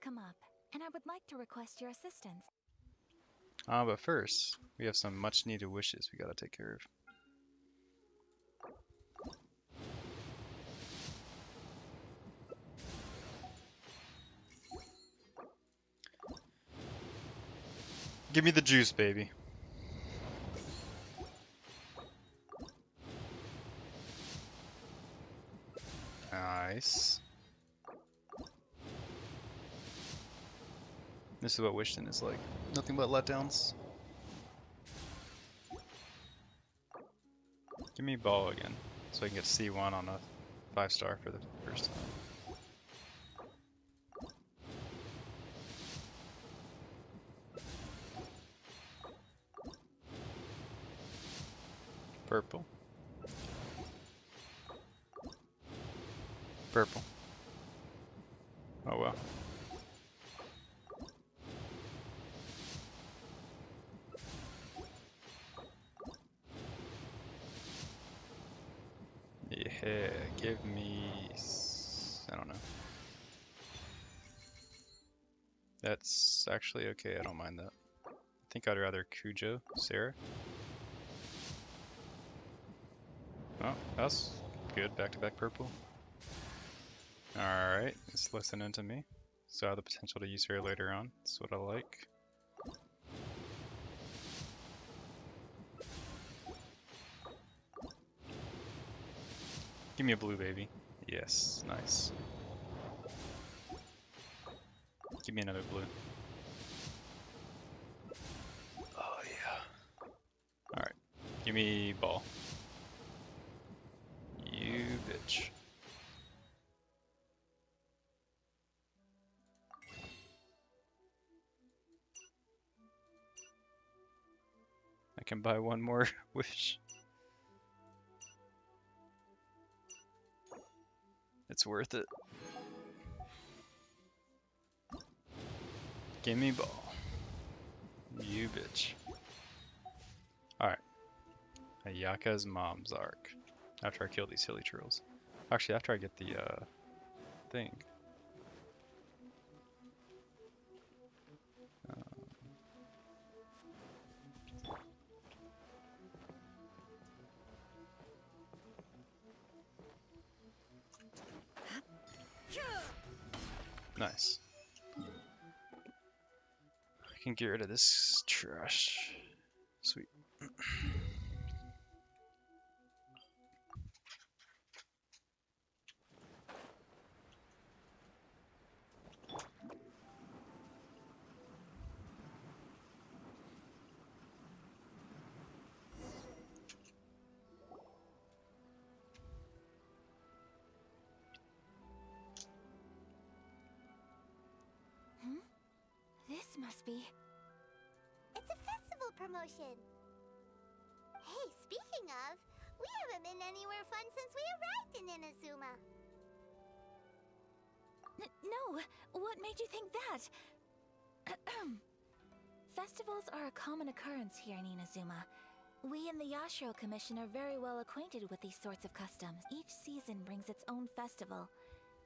come up, and I would like to request your assistance. But first, we have some much needed wishes we gotta take care of. Give me the juice, baby. Nice. This is what wishing is like. Nothing but letdowns. Give me ball again, so I can get C1 on a 5-star for the first time. Purple. Purple. Oh well. Yeah, give me... I don't know. That's actually okay, I don't mind that. I think I'd rather Cujo, Sarah. Oh, that's good, back-to-back purple. Alright, it's listening to me. So I have the potential to use her later on. That's what I like. Give me a blue, baby. Yes, nice. Give me another blue. Oh yeah. Alright, give me ball. You bitch. I can buy one more wish. It's worth it. Give me ball. You bitch. Alright. Ayaka's mom's arc. After I kill these silly trolls. Actually, after I get the thing. Nice. I can get rid of this trash. Sweet. This must be... It's a festival promotion. Hey, speaking of, we haven't been anywhere fun since we arrived in Inazuma. No, what made you think that? Festivals are a common occurrence here in Inazuma. We in the Yashiro Commission are very well acquainted with these sorts of customs. Each season brings its own festival,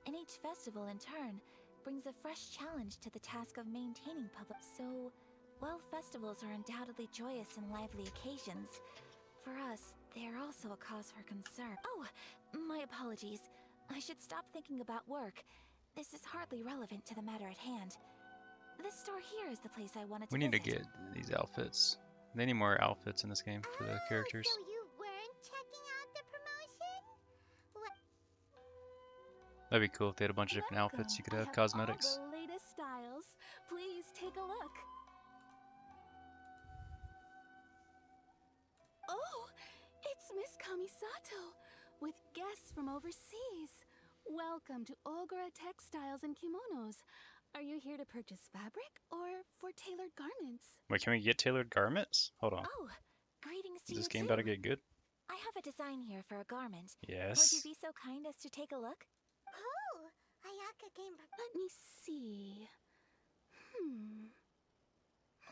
and each festival in turn brings a fresh challenge to the task of maintaining public. So, while festivals are undoubtedly joyous and lively occasions, for us, they are also a cause for concern. Oh, my apologies. I should stop thinking about work. This is hardly relevant to the matter at hand. This store here is the place I wanted to We need to visit. get these outfits. They need more outfits in this game for the characters. So you weren't checking out the promotion? What? That'd be cool if they had a bunch of different outfits. You could have cosmetics. All the latest styles. Please take a look. Oh, it's Miss Kamisato with guests from overseas. Welcome to Ogura Textiles and Kimonos. Are you here to purchase fabric or for tailored garments? Wait, can we get tailored garments? Hold on. Oh, greetings to Is you this game too. about to get good? I have a design here for a garment. Yes. Would you be so kind as to take a look? Oh, Ayaka came. Let me see.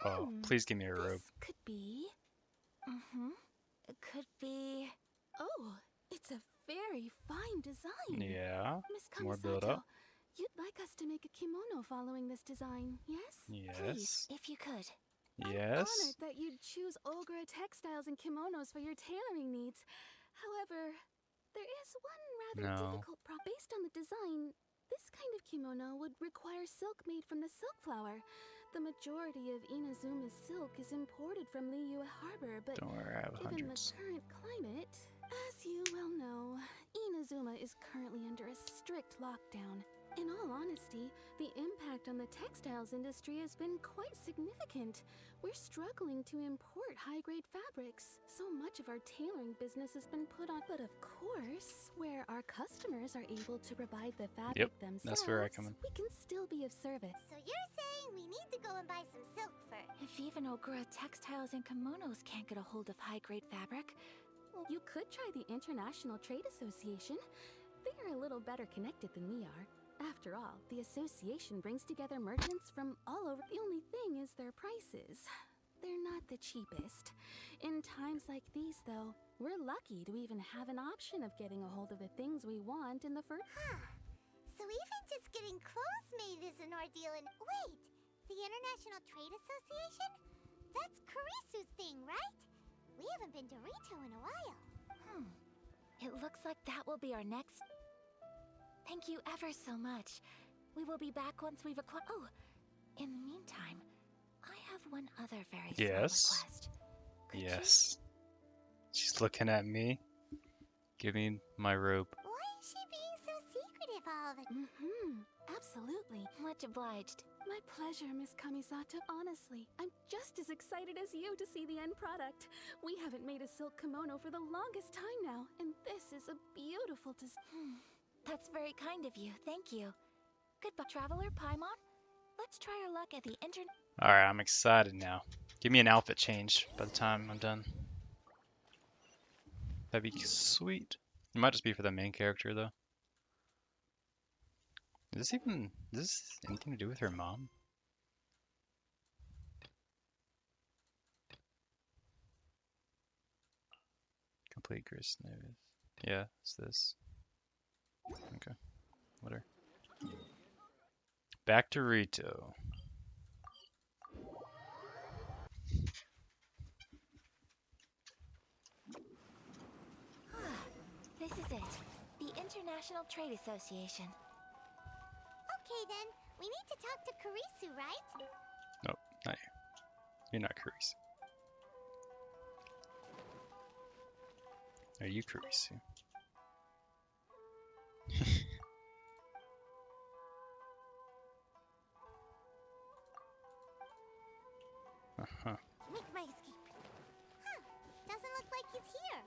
Oh, please give me a robe. This could be. It could be. Oh, it's a very fine design. Yeah. Miss More build up. Kamisato, You'd like us to make a kimono following this design, yes? Please, Yes. if you could. I'm Yes. honored that you'd choose Olgra textiles and kimonos for your tailoring needs. However, there is one rather No. difficult problem. Based on the design, this kind of kimono would require silk made from the silk flower. The majority of Inazuma's silk is imported from Liyue Harbor, but Don't worry, I have given hundreds. the current climate, as you well know, Inazuma is currently under a strict lockdown. In all honesty, the impact on the textiles industry has been quite significant. We're struggling to import high-grade fabrics. So much of our tailoring business has been put on. But of course, where our customers are able to provide the fabric themselves, that's where I come in. we can still be of service. So you're saying we need to go and buy some silk first? If even Ogura textiles and kimonos can't get a hold of high-grade fabric, You could try the International Trade Association. They are a little better connected than we are. After all, the association brings together merchants from all over. The only thing is their prices. They're not the cheapest. In times like these, though, we're lucky to even have an option of getting a hold of the things we want in the first. So even just getting clothes made is an ordeal and— Wait! The International Trade Association? That's Kurisu's thing, right? We haven't been to Rito in a while. it looks like that will be our next... Thank you ever so much. We will be back once we've acquired... Oh, in the meantime, I have one other very small Yes. request. Could you- Yes. She's looking at me. Give me my robe. Why is she being so secretive all the— Absolutely. Much obliged. My pleasure, Miss Kamisato. Honestly, I'm just as excited as you to see the end product. We haven't made a silk kimono for the longest time now, and this is a beautiful design. That's very kind of you. Thank you. Goodbye, Traveler Paimon. Let's try our luck at the Alright, I'm excited now. Give me an outfit change by the time I'm done. That'd be sweet. It might just be for the main character, though. Is this anything to do with her mom? Complete Chris Nevis. Yeah, it's this. Okay, whatever. Back to Rito. This is it. The International Trade Association. Okay then, we need to talk to Kurisu, right? Nope, not you. You're not Kurisu. Are you Kurisu? Uh-huh. Make my escape. Doesn't look like he's here.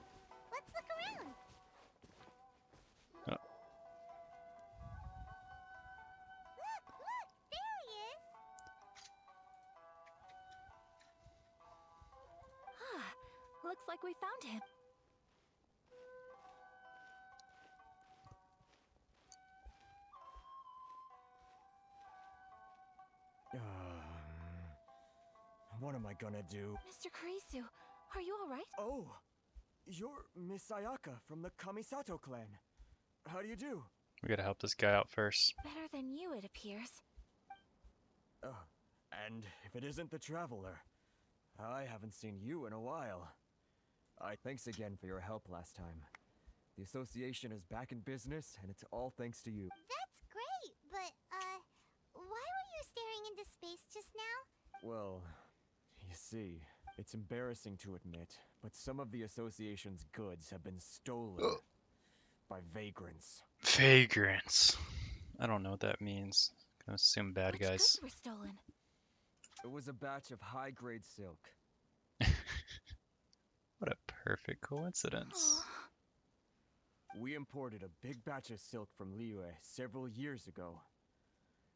Let's look around. Oh. Look, there he is. Looks like we found him. What am I gonna do? Mr. Kurisu, are you alright? Oh, you're Miss Ayaka from the Kamisato clan. How do you do? We gotta help this guy out first. Better than you, it appears. And if it isn't the Traveler, I haven't seen you in a while. Thanks again for your help last time. The association is back in business, and it's all thanks to you. That's great, but, why were you staring into space just now? Well, you see, it's embarrassing to admit, but some of the association's goods have been stolen by vagrants. Vagrants. I don't know what that means. I'm assuming bad Which guys. goods were stolen? It was a batch of high-grade silk. What a perfect coincidence. We imported a big batch of silk from Liyue several years ago.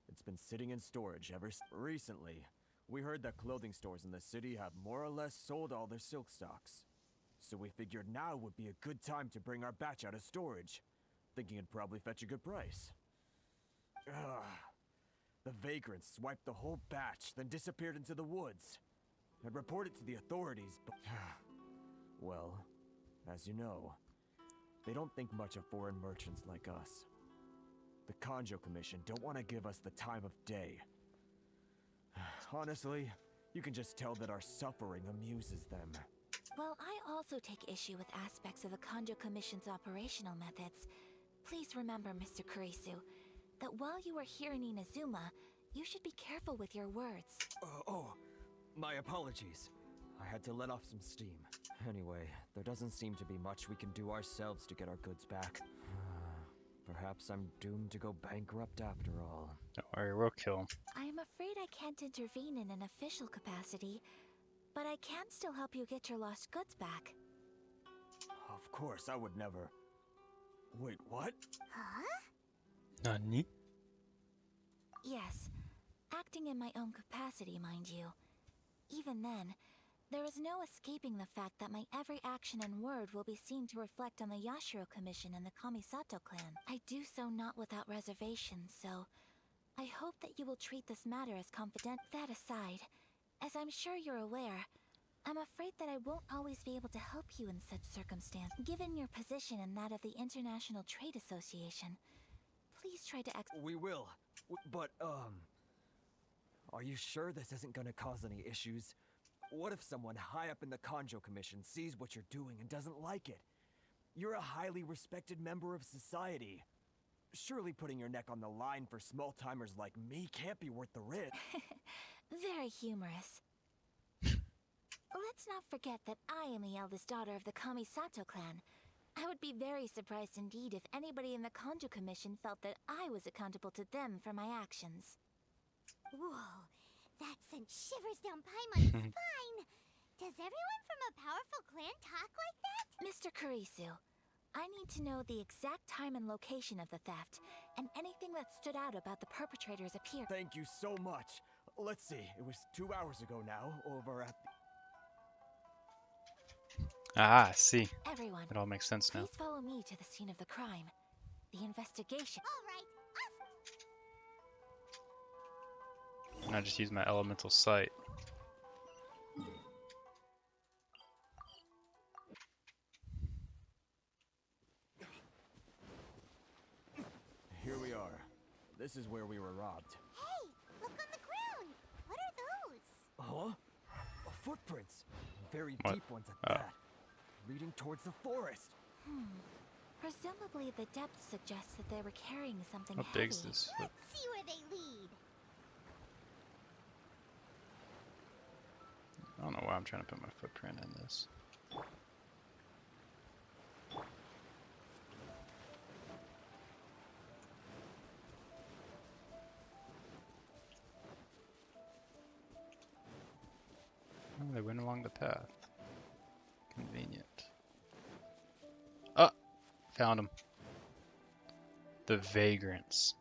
It's been sitting in storage ever since. Recently, we heard that clothing stores in the city have more or less sold all their silk stocks. So we figured now would be a good time to bring our batch out of storage, thinking it'd probably fetch a good price. The vagrants swiped the whole batch, then disappeared into the woods. I'd reported to the authorities, but... Well, as you know, they don't think much of foreign merchants like us. the Kanjo Commission don't want to give us the time of day. Honestly, you can just tell that our suffering amuses them. Well, I also take issue with aspects of the Kanjo Commission's operational methods. Please remember, Mr. Kurisu, that while you are here in Inazuma, you should be careful with your words. My apologies. I had to let off some steam. Anyway, there doesn't seem to be much we can do ourselves to get our goods back. Perhaps I'm doomed to go bankrupt after all. Don't worry, we'll kill him. I am afraid I can't intervene in an official capacity, but I can still help you get your lost goods back. Of course, I would never. Wait, what? Huh? Nani? Yes, acting in my own capacity, mind you. Even then, there is no escaping the fact that my every action and word will be seen to reflect on the Yashiro Commission and the Kamisato clan. I do so not without reservations, so I hope that you will treat this matter as confidential. That aside, as I'm sure you're aware, I'm afraid that I won't always be able to help you in such circumstance. Given your position and that of the International Trade Association, please try to We will. But, are you sure this isn't gonna cause any issues? What if someone high up in the Kanjo Commission sees what you're doing and doesn't like it? You're a highly respected member of society. Surely putting your neck on the line for small-timers like me can't be worth the risk. Very humorous. Let's not forget that I am the eldest daughter of the Kamisato clan. I would be very surprised indeed if anybody in the Kanjo Commission felt that I was accountable to them for my actions. Whoa, that sent shivers down Paimon's spine. Does everyone from a powerful clan talk like that? Mr. Kurisu, I need to know the exact time and location of the theft, and anything that stood out about the perpetrators appear. Thank you so much. Let's see, it was 2 hours ago now, over at the... Ah, I see. Everyone, It all makes sense now. please follow me to the scene of the crime. The investigation. All right, And I just use my elemental sight. Here we are. This is where we were robbed. Hey, look on the ground. What are those? Huh? Footprints. Very What? deep ones at Oh. that. Leading towards the forest. Presumably, the depth suggests that they were carrying something How heavy. big is this? Let's see where they lead. I don't know why I'm trying to put my footprint in this. Oh, they went along the path. Convenient. Ah! Found them. The vagrants.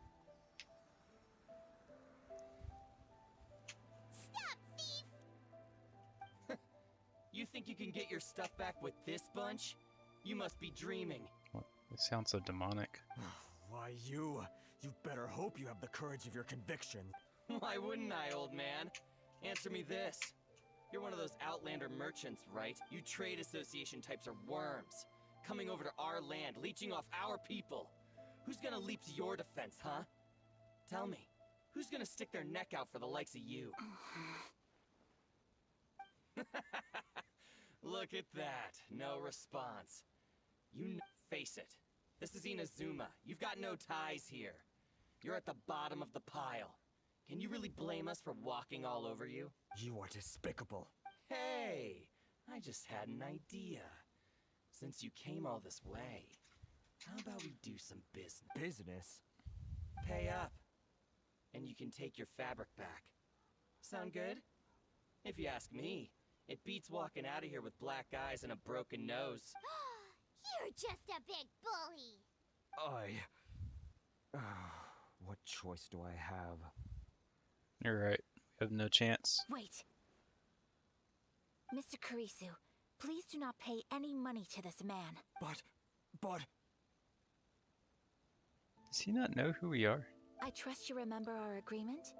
Stop, thief! You think you can get your stuff back with this bunch? You must be dreaming. What? They sound so demonic. Why, you better hope you have the courage of your conviction. Why wouldn't I, old man? Answer me this. You're one of those Outlander merchants, right? You trade association types are worms. Coming over to our land, leeching off our people. Who's gonna leap to your defense, huh? Tell me, who's gonna stick their neck out for the likes of you? Look at that. No response. Face it. This is Inazuma. You've got no ties here. You're at the bottom of the pile. Can you really blame us for walking all over you? You are despicable. Hey, I just had an idea. Since you came all this way, how about we do some business? Business? Pay up, and you can take your fabric back. Sound good? If you ask me, it beats walking out of here with black eyes and a broken nose. You're just a big bully. What choice do I have? You're right. We have no chance. Wait. Mr. Kurisu, please do not pay any money to this man. But... Does he not know who we are? I trust you remember our agreement?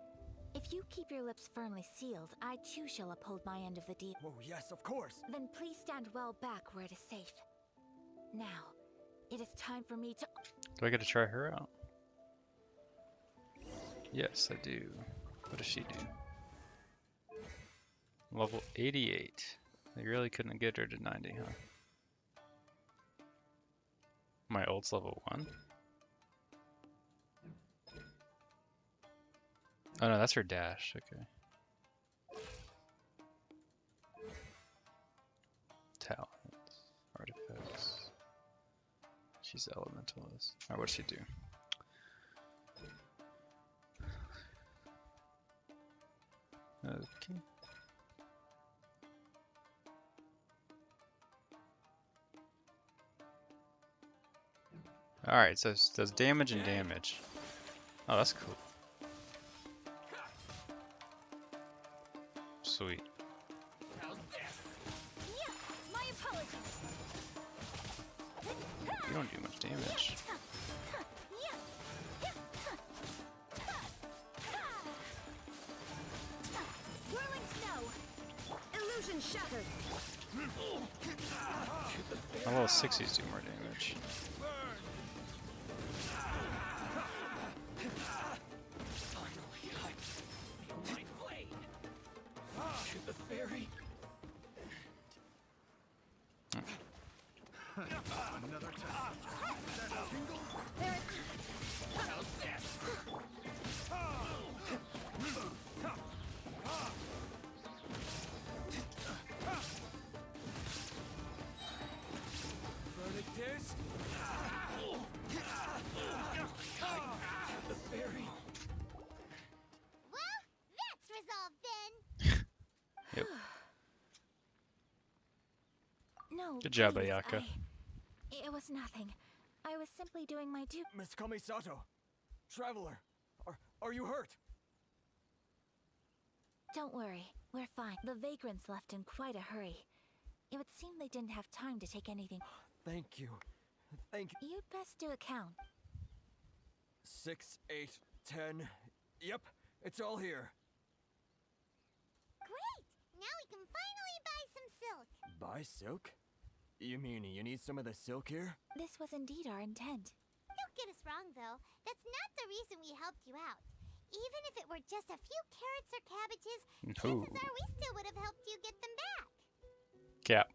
If you keep your lips firmly sealed, I too shall uphold my end of the deal. Oh, yes, of course. Then please stand well back where it is safe. Now, it is time for me to... Do I get to try her out? Yes, I do. What does she do? Level 88. They really couldn't get her to 90, huh? My ult's level 1? Oh no, that's her dash. Okay. Talents. Artifacts. She's elementalist. Alright, what'd she do? Okay. Alright, so it does damage and damage. Oh, that's cool. Sweet. My apologies. You don't do much damage. Whirling snow. Illusion shattered. My level 60s do more damage. Finally, I feel my blade. To the fairy. How's this? Verdict is the fairy. Well, that's resolved then. Yep. No. Good job, please, Ayaka. It was nothing. I was simply doing my due. Miss Kamisato, traveler, are you hurt? Don't worry, we're fine. The vagrants left in quite a hurry. It would seem they didn't have time to take anything. Thank you. Thank you. You'd best do a count. 6, 8, 10. Yep, it's all here. Great! Now we can finally buy some silk. Buy silk? You mean you need some of the silk here? This was indeed our intent. Don't get us wrong, though. That's not the reason we helped you out. Even if it were just a few carrots or cabbages, chances are we still would have helped you get them back. Cap.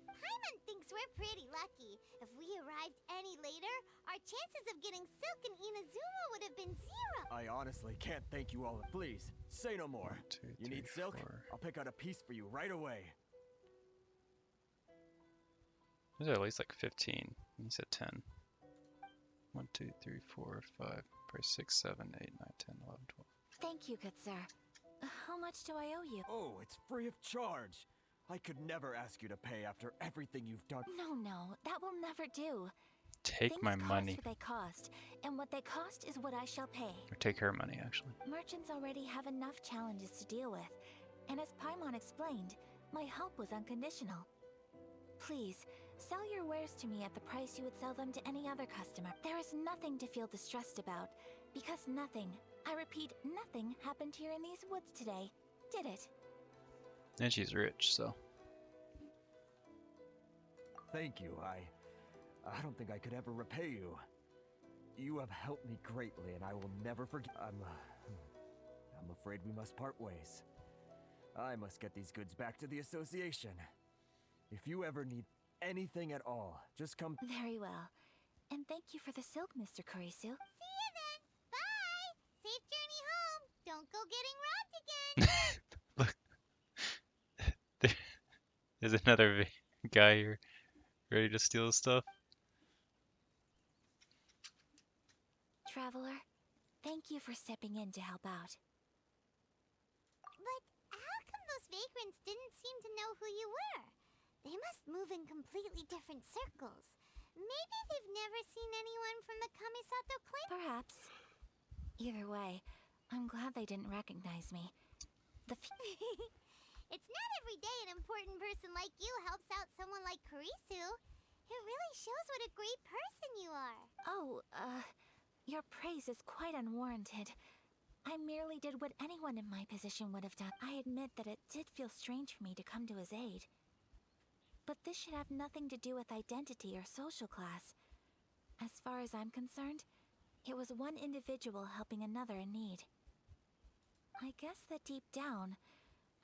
Paimon thinks we're pretty lucky. If we arrived any later, our chances of getting silk in Inazuma would have been 0. I honestly can't thank you all. Please, say no more. 1, 2, You 3, need silk? 4. I'll pick out a piece for you right away. There's at least like 15. You said 10. 1, 2, 3, 4, 5, probably 6, 7, 8, 9, 10, 11, 12. Thank you, good sir. How much do I owe you? Oh, it's free of charge. I could never ask you to pay after everything you've done. No, that will never do. Take Things my cost money. what they cost, and what they cost is what I shall pay. Or take her money, actually. Merchants already have enough challenges to deal with, and as Paimon explained, my help was unconditional. Please, sell your wares to me at the price you would sell them to any other customer. There is nothing to feel distressed about, because nothing, I repeat, nothing happened here in these woods today, did it? And she's rich, so. Thank you. I don't think I could ever repay you. You have helped me greatly, and I will never forget. I'm afraid we must part ways. I must get these goods back to the association. If you ever need anything at all, just come. Very well. And thank you for the silk, Mr. Kurisu. See you then. Bye. Safe journey home. Don't go getting robbed again. There's another guy here ready to steal his stuff. Traveler, thank you for stepping in to help out. But how come those vagrants didn't seem to know who you were? They must move in completely different circles. Maybe they've never seen anyone from the Kamisato clan? Perhaps. Either way, I'm glad they didn't recognize me. It's not every day an important person like you helps out someone like Kurisu. It really shows what a great person you are. Your praise is quite unwarranted. I merely did what anyone in my position would have done. I admit that it did feel strange for me to come to his aid. But this should have nothing to do with identity or social class. As far as I'm concerned, It was one individual helping another in need. I guess that deep down,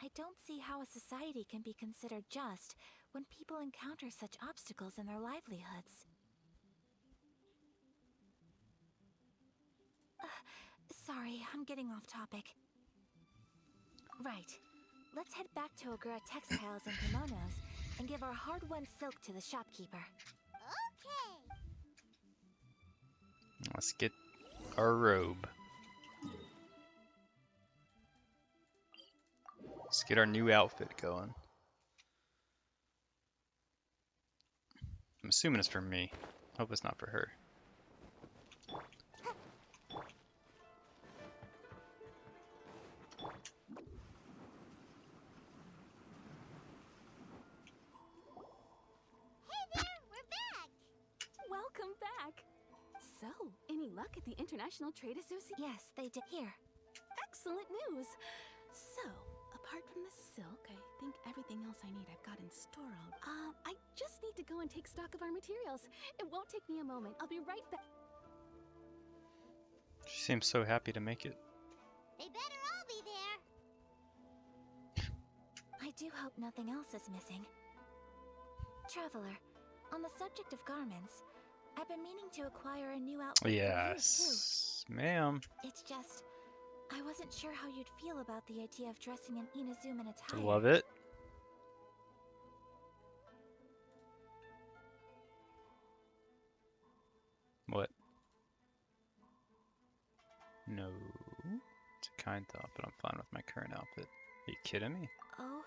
I don't see how a society can be considered just when people encounter such obstacles in their livelihoods. Sorry, I'm getting off topic. Right. Let's head back to Ogura Textiles and Kimonos and give our hard-won silk to the shopkeeper. Okay. Let's get our robe. Let's get our new outfit going. I'm assuming it's for me. Hope it's not for her. Welcome back. So, any luck at the International Trade Association? Yes, they did. Here. Excellent news. So, apart from the silk, I think everything else I need I've got in store. I just need to go and take stock of our materials. It won't take me a moment. I'll be right back. She seems so happy to make it. They better all be there. I do hope nothing else is missing. Traveler, on the subject of garments, I've been meaning to acquire a new outfit for you Yes, ma'am. too. It's just, I wasn't sure how you'd feel about the idea of dressing in Inazuma attire. Love it. What? No. It's a kind thought, but I'm fine with my current outfit. Are you kidding me? Oh,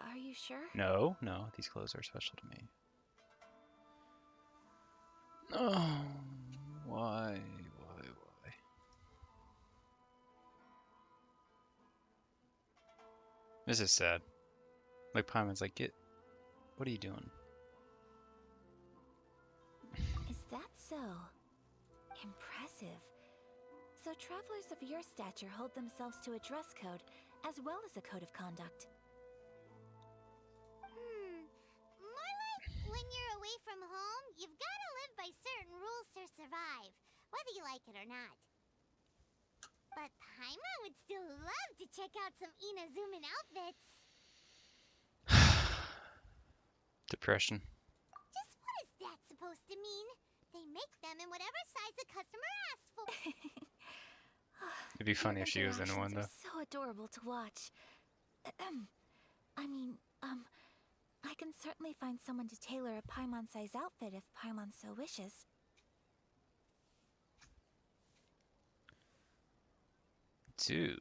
are you sure? No, no, these clothes are special to me. Oh, why? This is sad. Like Paimon's like, what are you doing? Is that so? Impressive. So travelers of your stature hold themselves to a dress code as well as a code of conduct. More like when you're away from home, you've got to live by certain rules to survive, whether you like it or not. But Paimon would still love to check out some Inazuman outfits. Depression. Just what is that supposed to mean? They make them in whatever size the customer asks for. It'd be funny if she was in one, though. So adorable to watch. I mean, I can certainly find someone to tailor a Paimon-size outfit if Paimon so wishes. Dude,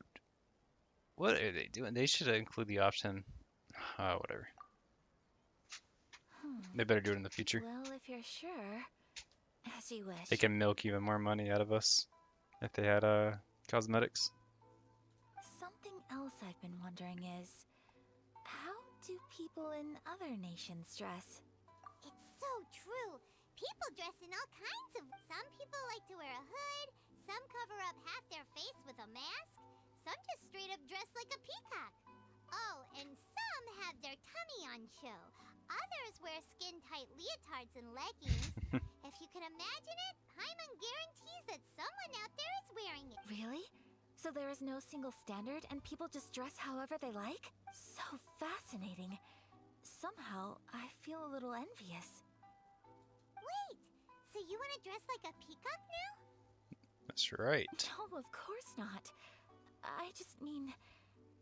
what are they doing? They should include the option. Whatever. They better do it in the future. Well, if you're sure, as you wish. They can milk even more money out of us if they had cosmetics. Something else I've been wondering is, how do people in other nations dress? It's so true. People dress in all kinds of... Some people like to wear a hood, some cover up half their face with a mask, some just straight up dress like a peacock. Oh, and some have their tummy on show. Others wear skin-tight leotards and leggings. If you can imagine it, Paimon guarantees that someone out there is wearing it. Really? So there is no single standard and people just dress however they like? So fascinating. Somehow, I feel a little envious. Wait, so you want to dress like a peacock now? That's right. No, of course not. I just mean,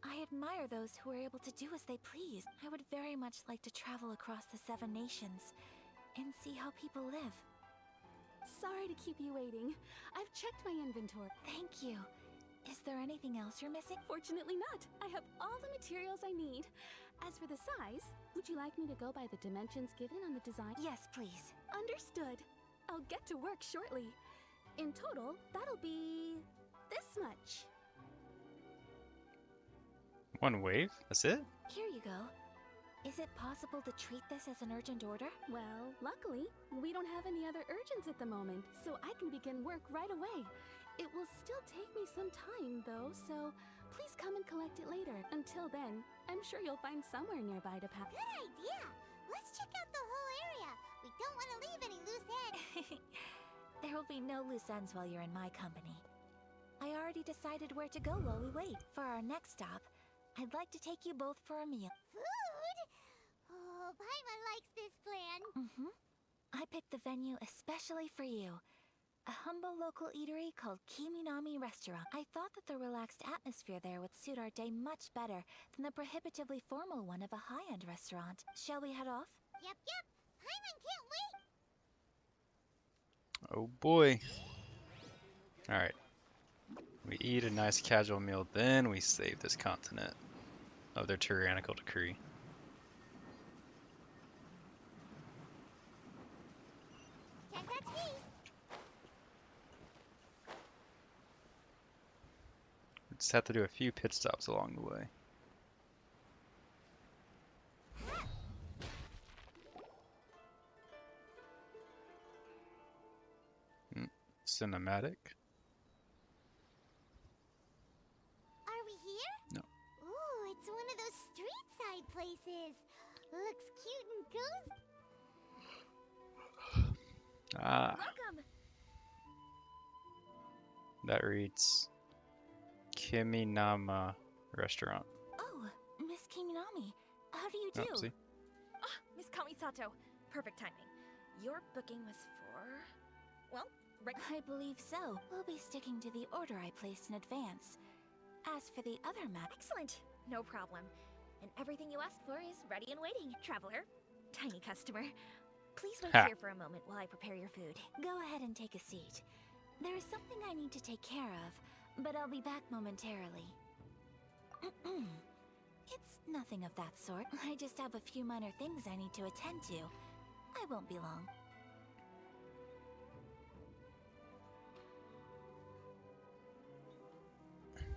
I admire those who are able to do as they please. I would very much like to travel across the 7 nations and see how people live. Sorry to keep you waiting. I've checked my inventory. Thank you. Is there anything else you're missing? Fortunately not. I have all the materials I need. As for the size, would you like me to go by the dimensions given on the design? Yes, please. Understood. I'll get to work shortly. In total, that'll be this much. One wave? That's it? Here you go. Is it possible to treat this as an urgent order? Well, luckily, we don't have any other urgents at the moment, so I can begin work right away. It will still take me some time, though, so please come and collect it later. Until then, I'm sure you'll find somewhere nearby to pack. Good idea. Let's check out the whole area. We don't want to leave any loose ends. There will be no loose ends while you're in my company. I already decided where to go while we wait. For our next stop, I'd like to take you both for a meal. Food? Oh, Paimon likes this plan. I picked the venue especially for you. A humble local eatery called Kiminami Restaurant. I thought that the relaxed atmosphere there would suit our day much better than the prohibitively formal one of a high-end restaurant. Shall we head off? Yep. Paimon can't wait. Oh boy. Alright. We eat a nice casual meal, then we save this continent of their tyrannical decree. Can't touch me. We just have to do a few pit stops along the way. Cinematic. Are we here? No. Ooh, it's one of those street side places. Looks cute and cozy. Ah, Welcome! that reads Kiminama Restaurant. Oh, Miss Kiminami. How do you do? Oh, see? Ah, Miss Kamisato. Perfect timing. Your booking was for... well, right... I believe so. We'll be sticking to the order I placed in advance. As for the other matter... Excellent. No problem. And everything you asked for is ready and waiting, traveler. Tiny customer. Please wait Ha. here for a moment while I prepare your food. Go ahead and take a seat. There is something I need to take care of, but I'll be back momentarily. It's nothing of that sort. I just have a few minor things I need to attend to. I won't be long.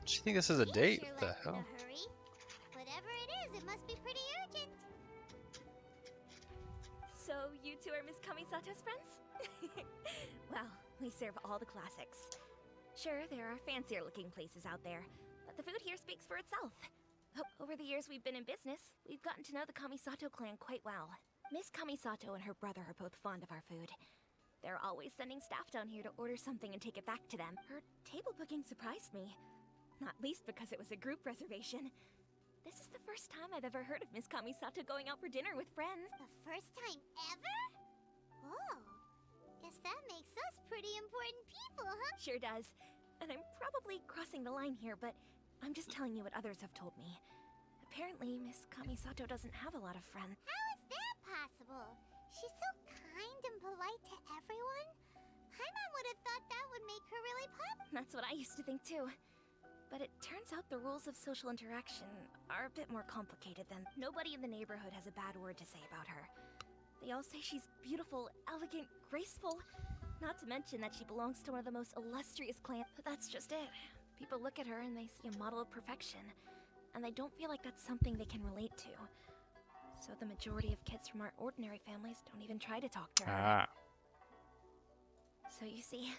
Do you think this is a date? Sure What the left in hell? a hurry. Whatever it is, it must be pretty urgent. So, you two are Miss Kamisato's friends? Well, we serve all the classics. Sure, there are fancier looking places out there, but the food here speaks for itself. Over the years we've been in business, we've gotten to know the Kamisato clan quite well. Miss Kamisato and her brother are both fond of our food. They're always sending staff down here to order something and take it back to them. Her table booking surprised me, not least because it was a group reservation. This is the first time I've ever heard of Miss Kamisato going out for dinner with friends. The first time ever? Oh, guess that makes us pretty important people, huh? Sure does. And I'm probably crossing the line here, but I'm just telling you what others have told me. Apparently, Miss Kamisato doesn't have a lot of friends. How is that possible? She's so kind and polite to everyone. Paimon would have thought that would make her really popular. That's what I used to think too. But it turns out the rules of social interaction are a bit more complicated than... Nobody in the neighborhood has a bad word to say about her. They all say she's beautiful, elegant, graceful. Not to mention that she belongs to one of the most illustrious clans. But that's just it. People look at her and they see a model of perfection. And they don't feel like that's something they can relate to. So the majority of kids from our ordinary families don't even try to talk to her. Ah, So you see,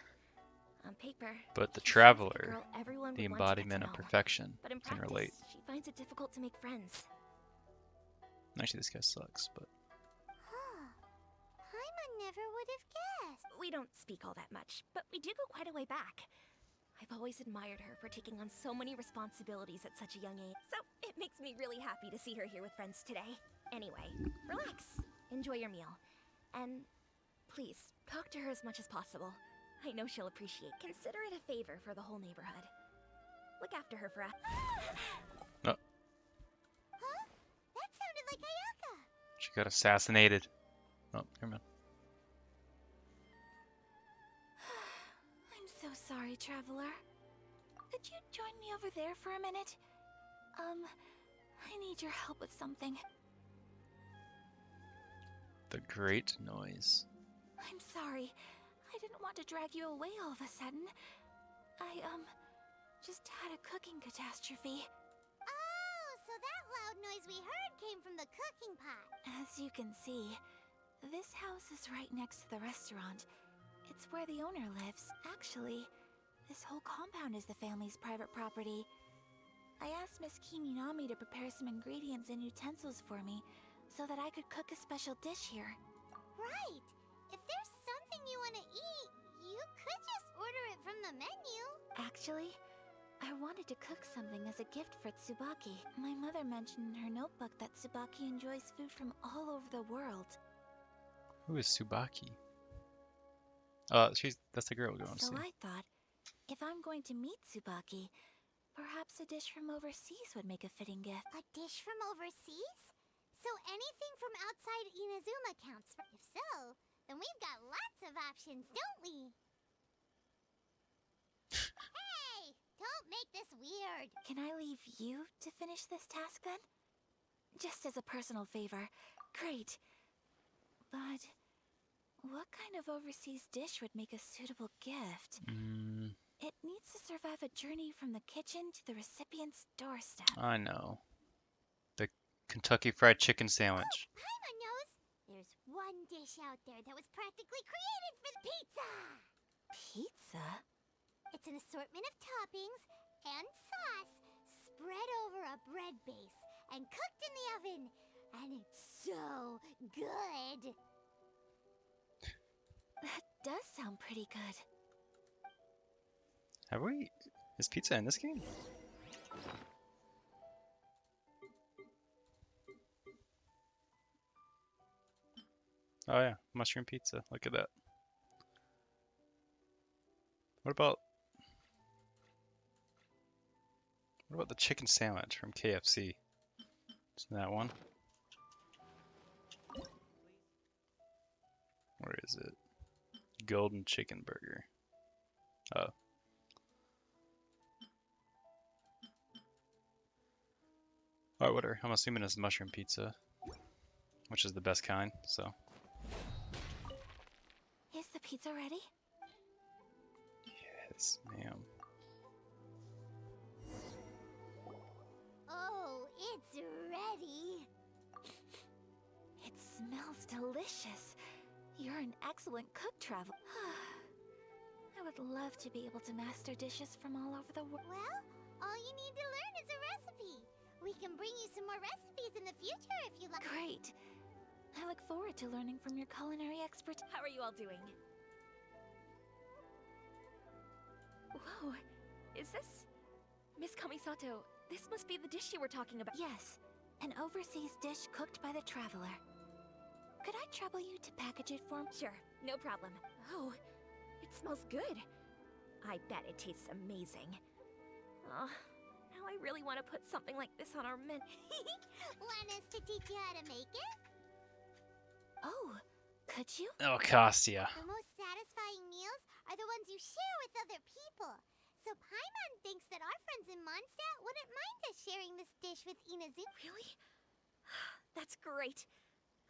on paper, but the she seems like a traveler, girl everyone the would want to get embodiment to of know. perfection, But in can practice, relate. she finds it difficult to make friends. Actually, this guy sucks, but Huh. Paimon never would have guessed. We don't speak all that much, but we do go quite a way back. I've always admired her for taking on so many responsibilities at such a young age, so it makes me really happy to see her here with friends today. Anyway, relax, enjoy your meal, and please, talk to her as much as possible. I know she'll appreciate. Consider it a favor for the whole neighborhood. Look after her for us. Huh? That sounded like Ayaka. she got assassinated. Oh, never mind. I'm so sorry, traveler. Could you join me over there for a minute? I need your help with something. The great noise. I'm sorry. I didn't want to drag you away all of a sudden. I, just had a cooking catastrophe. Oh, so that loud noise we heard came from the cooking pot. As you can see, this house is right next to the restaurant. It's where the owner lives. Actually, this whole compound is the family's private property. I asked Miss Kiminami to prepare some ingredients and utensils for me so that I could cook a special dish here. Right. If there's something you want to eat, you order it from the menu. Actually, I wanted to cook something as a gift for Tsubaki. My mother mentioned in her notebook that Tsubaki enjoys food from all over the world. Who is Tsubaki? That's the girl we're going to So see. I thought, if I'm going to meet Tsubaki, perhaps a dish from overseas would make a fitting gift. A dish from overseas? So anything from outside Inazuma counts. If so, then we've got lots of options, don't we? Hey! Don't make this weird. Can I leave you to finish this task then? Just as a personal favor. Great. But what kind of overseas dish would make a suitable gift? It needs to survive a journey from the kitchen to the recipient's doorstep. I know. The Kentucky Fried Chicken sandwich. Paimon knows. There's one dish out there that was practically created for the pizza. Pizza? It's an assortment of toppings and sauce spread over a bread base and cooked in the oven. And it's so good. That does sound pretty good. Have we? Is pizza in this game? Oh yeah, mushroom pizza. Look at that. What about the chicken sandwich from KFC? Isn't that one? Where is it? Golden chicken burger. Oh. Alright, whatever. I'm assuming it's mushroom pizza, which is the best kind, so. Is the pizza ready? Yes, ma'am. Oh, it's ready. It smells delicious. You're an excellent cook, Travel. I would love to be able to master dishes from all over the world. Well, all you need to learn is a recipe. We can bring you some more recipes in the future if you like. Great. I look forward to learning from your culinary expert. How are you all doing? Whoa, is this... Miss Kamisato, this must be the dish you were talking about. Yes, an overseas dish cooked by the Traveler. Could I trouble you to package it for me? Sure, no problem. Oh, it smells good. I bet it tastes amazing. Now I really want to put something like this on our menu. Want us to teach you how to make it? Oh, could you? Oh, Kostya. The most satisfying meals are the ones you share with other people. So Paimon thinks that our friends in Mondstadt wouldn't mind us sharing this dish with Inazuma. Really? That's great.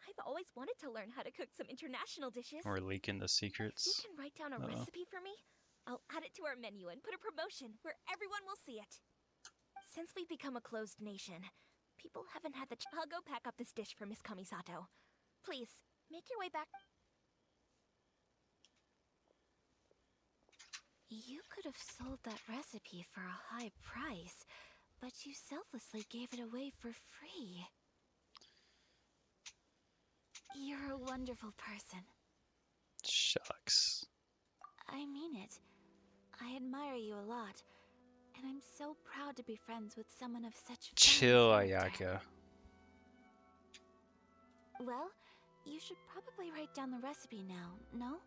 I've always wanted to learn how to cook some international dishes. We're leaking the If you secrets. can write down a recipe for me, I'll add it to our menu and put a promotion where everyone will see it. Since we've become a closed nation, people haven't had the I'll go pack up this dish for Miss Kamisato. Please, make your way back. You could have sold that recipe for a high price, but you selflessly gave it away for free. You're a wonderful person. Shucks. I mean it. I admire you a lot, and I'm so proud to be friends with someone of such fine Chill, character. Ayaka. Well, you should probably write down the recipe now, no?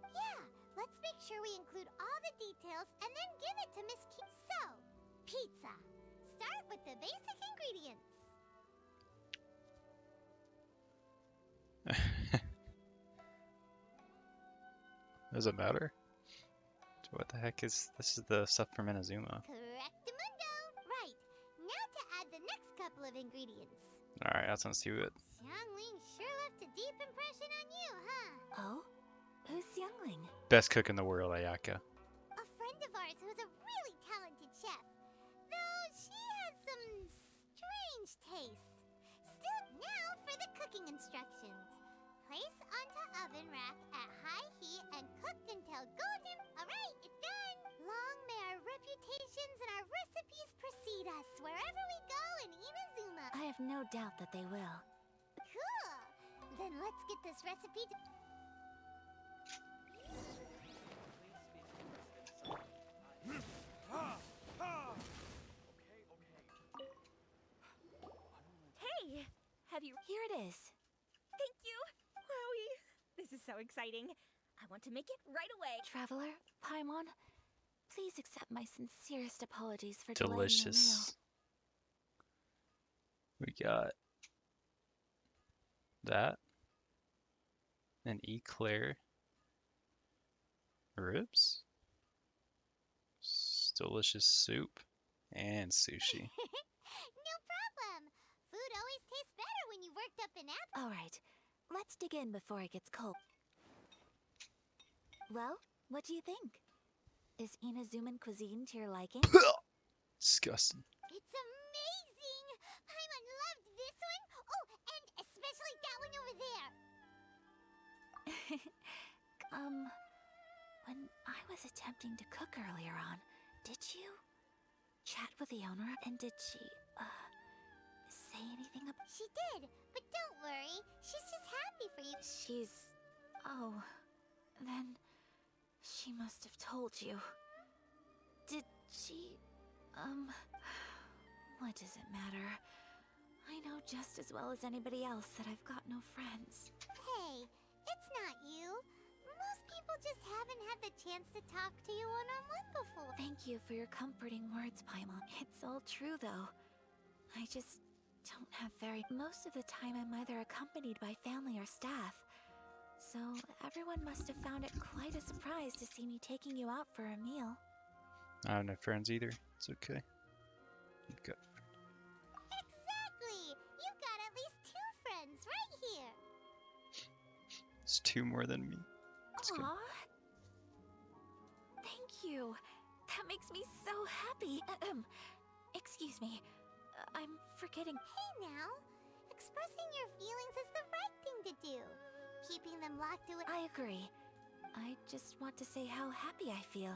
Yeah, let's make sure we include all the details and then give it to Miss Kim. So, pizza. Start with the basic ingredients. Does it matter? What the heck is this? Is the stuff from Inazuma? Correctamundo. Right. Now to add the next couple of ingredients. Alright, that sounds too good. Xiangling sure left a deep impression on you, huh? Oh? Who's Youngling? Best cook in the world, Ayaka. A friend of ours who's a really talented chef. Though she has some strange tastes. Still, now for the cooking instructions. Place onto oven rack at high heat and cooked until golden. Alright, it's done! Long may our reputations and our recipes precede us wherever we go in Inazuma. I have no doubt that they will. Cool! Then let's get this recipe have you... Here it is. Thank you! Wowie! This is so exciting. I want to make it right away. Traveler, Paimon, please accept my sincerest apologies for delaying your meal. Delicious. We got that. An eclair. Ribs. Delicious soup. And sushi. No problem. Food always tastes better when you worked up an appetite. All right, let's dig in before it gets cold. Well, what do you think? Is Inazuman cuisine to your liking? Disgusting. It's amazing! Paimon loved this one. Oh, and especially that one over there. When I was attempting to cook earlier on, did you chat with the owner? And did she, say anything about... She did, but don't worry. She's just happy for you. She's... Oh, then she must have told you. Did she... What does it matter? I know just as well as anybody else that I've got no friends. Hey, it's not you. Most people just haven't had the chance to talk to you one-on-one before. Thank you for your comforting words, Paimon. It's all true, though. I just don't have very... Most of the time I'm either accompanied by family or staff. So everyone must have found it quite a surprise to see me taking you out for a meal. I don't have friends either. It's okay. You've got... Exactly! You've got at least 2 friends right here. It's 2 more than me. That's good. Aww. Thank you. That makes me so happy. Excuse me. I'm forgetting. Hey now, expressing your feelings is the right thing to do. Keeping them locked away. I agree. I just want to say how happy I feel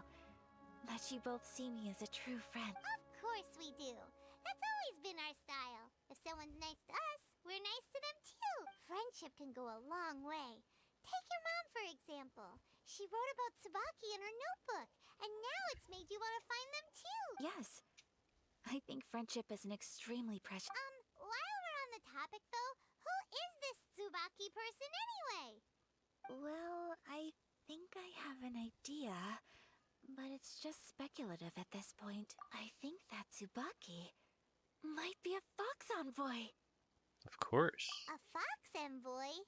that you both see me as a true friend. Of course we do. That's always been our style. If someone's nice to us, we're nice to them too. Friendship can go a long way. Take your mom, for example. She wrote about Tsubaki in her notebook, and now it's made you want to find them too. Yes. I think friendship is an extremely precious... While we're on the topic though, who is this Tsubaki person anyway? Well, I think I have an idea, but it's just speculative at this point. I think that Tsubaki might be a fox envoy. Of course. A fox envoy?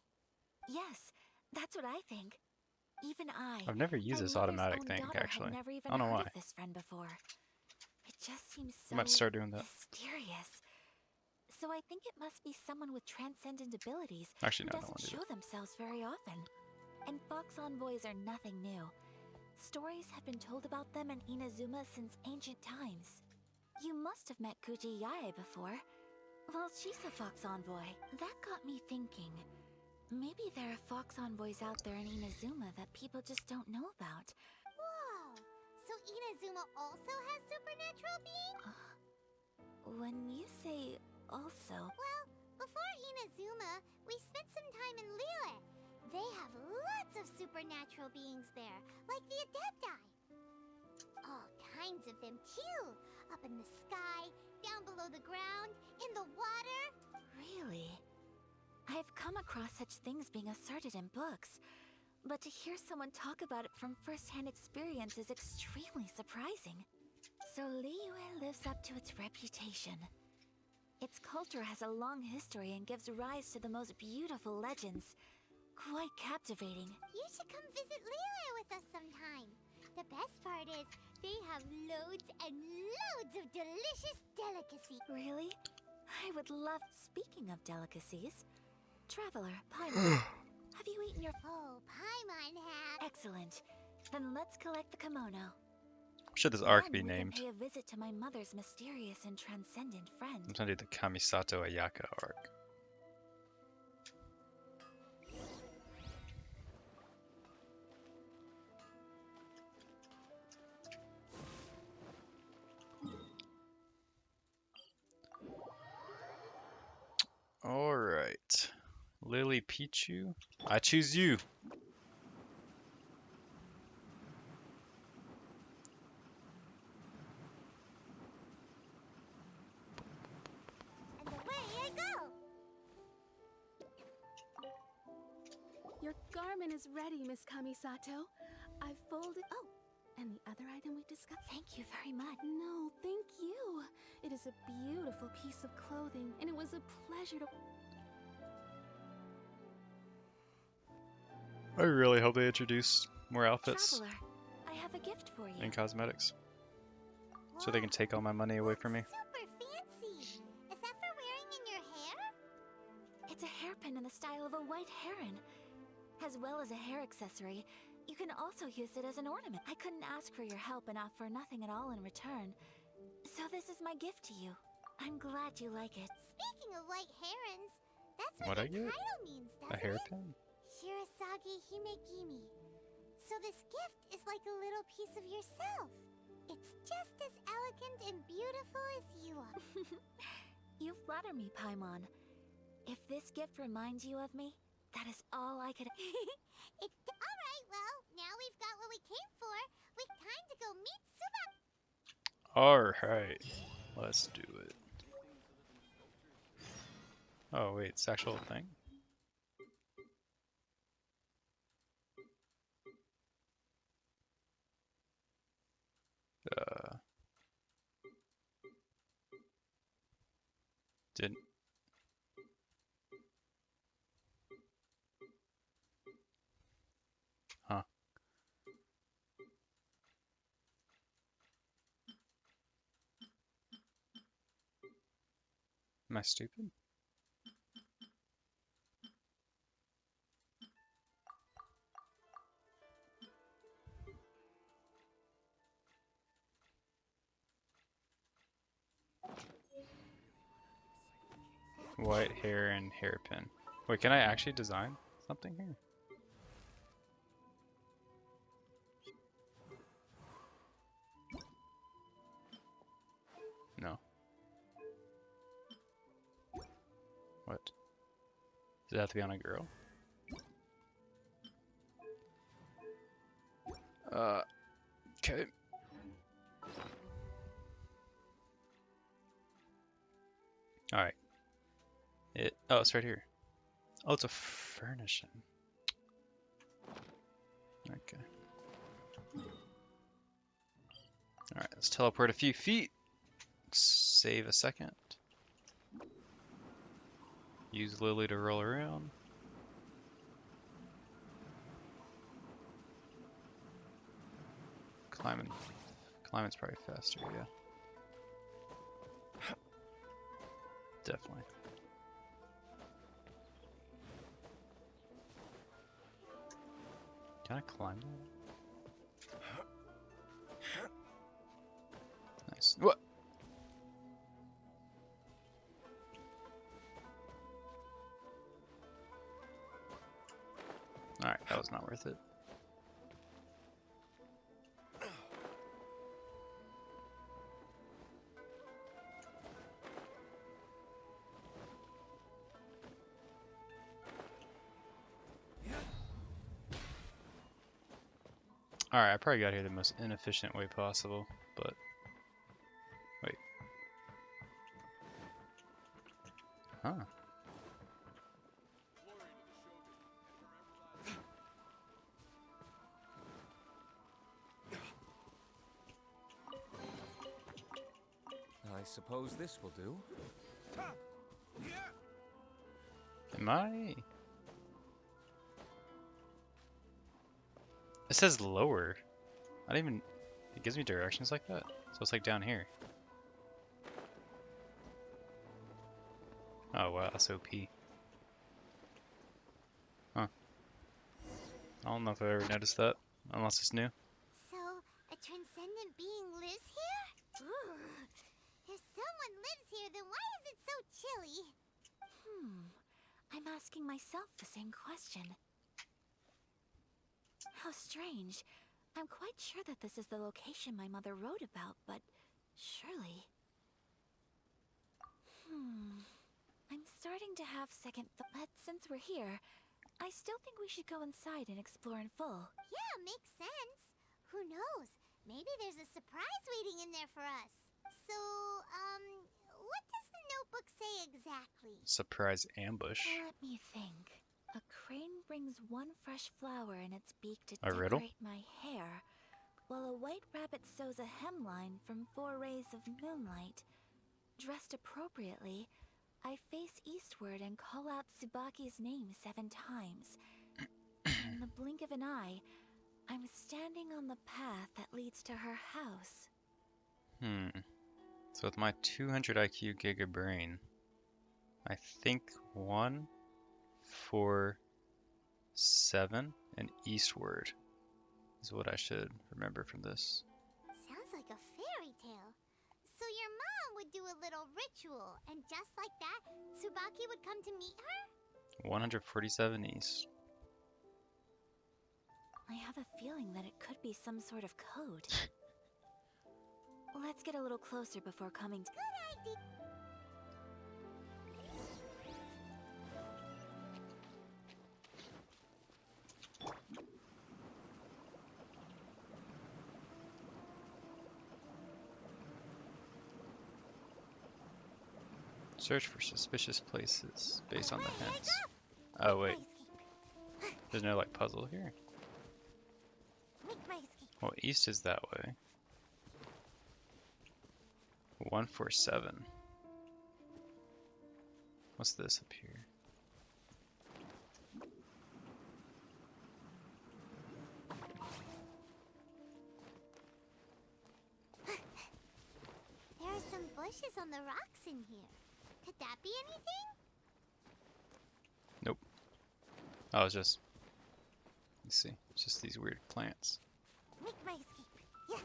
Yes, that's what I think. Even I've never used my this mother's automatic own thing, daughter, actually. had never even I don't know heard why. of this friend before. It just seems so I might start doing that. mysterious. So I think it must be someone with transcendent abilities Actually, who no, I don't doesn't want to do show themselves very often. And fox envoys are nothing new. Stories have been told about them in Inazuma since ancient times. You must have met Kuji Yae before. Well, she's a fox envoy. That got me thinking. Maybe there are fox envoys out there in Inazuma that people just don't know about. Whoa! So Inazuma also has supernatural beings? When you say also... Well, before Inazuma, we spent some time in Liyue. They have lots of supernatural beings there, like the Adepti. All kinds of them too. Up in the sky, down below the ground, in the water. Really? I've come across such things being asserted in books, but to hear someone talk about it from first-hand experience is extremely surprising. So Liyue lives up to its reputation. Its culture has a long history and gives rise to the most beautiful legends. Quite captivating. You should come visit Liyue with us sometime. The best part is, they have loads and loads of delicious delicacies. Really? I would love... Speaking of delicacies, Traveler, Paimon, have you eaten your... Oh, Paimon has. Excellent. Then let's collect the kimono. Should this arc Then be we can named? pay a visit to my mother's mysterious and transcendent friend. I'm trying to do the Kamisato Ayaka arc. Alright. Lily Pichu, I choose you. And away I go. Your garment is ready, Miss Kamisato. I've folded. Oh, and the other item we discussed. Thank you very much. No, thank you. It is a beautiful piece of clothing, and it was a pleasure to. I really hope they introduce more outfits Traveler, I have a gift for you. and cosmetics, so they can Whoa, take all my money away from me. super fancy. Is that for wearing in your hair? It's a hairpin in the style of a white heron. As well as a hair accessory, you can also use it as an ornament. I couldn't ask for your help and offer nothing at all in return. So this is my gift to you. I'm glad you like it. Speaking of white herons, that's What'd what I the get? title means, A doesn't it? hairpin? Shirasagi Himegimi. So this gift is like a little piece of yourself. It's just as elegant and beautiful as you are. You flatter me, Paimon. If this gift reminds you of me, that is all I could. Alright, well, now we've got what we came for. We've time to go meet Suba. Alright, let's do it. Oh wait, it's the actual thing? Didn't. Huh. Am I stupid? White hair and hairpin. Wait, can I actually design something here? No. What? Does it have to be on a girl? Okay. Alright. Oh, it's right here. Oh, it's a furnishing. Okay. Alright, let's teleport a few feet. Save a second. Use Lily to roll around. Climbing's probably faster, yeah. Definitely. Can I climb that? Nice. What? Alright, that was not worth it. Alright, I probably got here the most inefficient way possible, but... Wait. Huh. I suppose this will do. Am I? It says lower. I don't even... It gives me directions like that? So it's like down here. Oh wow, that's OP. Huh. I don't know if I ever noticed that, unless it's new. So, a transcendent being lives here? If someone lives here, then why is it so chilly? I'm asking myself the same question. How strange. I'm quite sure that this is the location my mother wrote about, but surely... I'm starting to have second thoughts. But since we're here, I still think we should go inside and explore in full. Yeah, makes sense. Who knows? Maybe there's a surprise waiting in there for us. So, what does the notebook say exactly? Surprise ambush. Let me think. A crane brings one fresh flower in its beak to A riddle? decorate my hair, while a white rabbit sews a hemline from 4 rays of moonlight. Dressed appropriately, I face eastward and call out Tsubaki's name 7 times. In the blink of an eye, I'm standing on the path that leads to her house. So with my 200 IQ Giga Brain, I think 1, 4, 7, and eastward is what I should remember from this. Sounds like a fairy tale. So your mom would do a little ritual, and just like that, Tsubaki would come to meet her? 147 east. I have a feeling that it could be some sort of code. Let's get a little closer before coming to... Good idea. Search for suspicious places based on the Alright, hints. Ayaka. Oh wait, Make my escape. there's no like puzzle here. Make my escape. Well, east is that way. 147. What's this up here? There are some bushes on the rocks in here. Could that be anything? Nope. Oh, it's just... Let's see. It's just these weird plants. Make my escape. Yeah.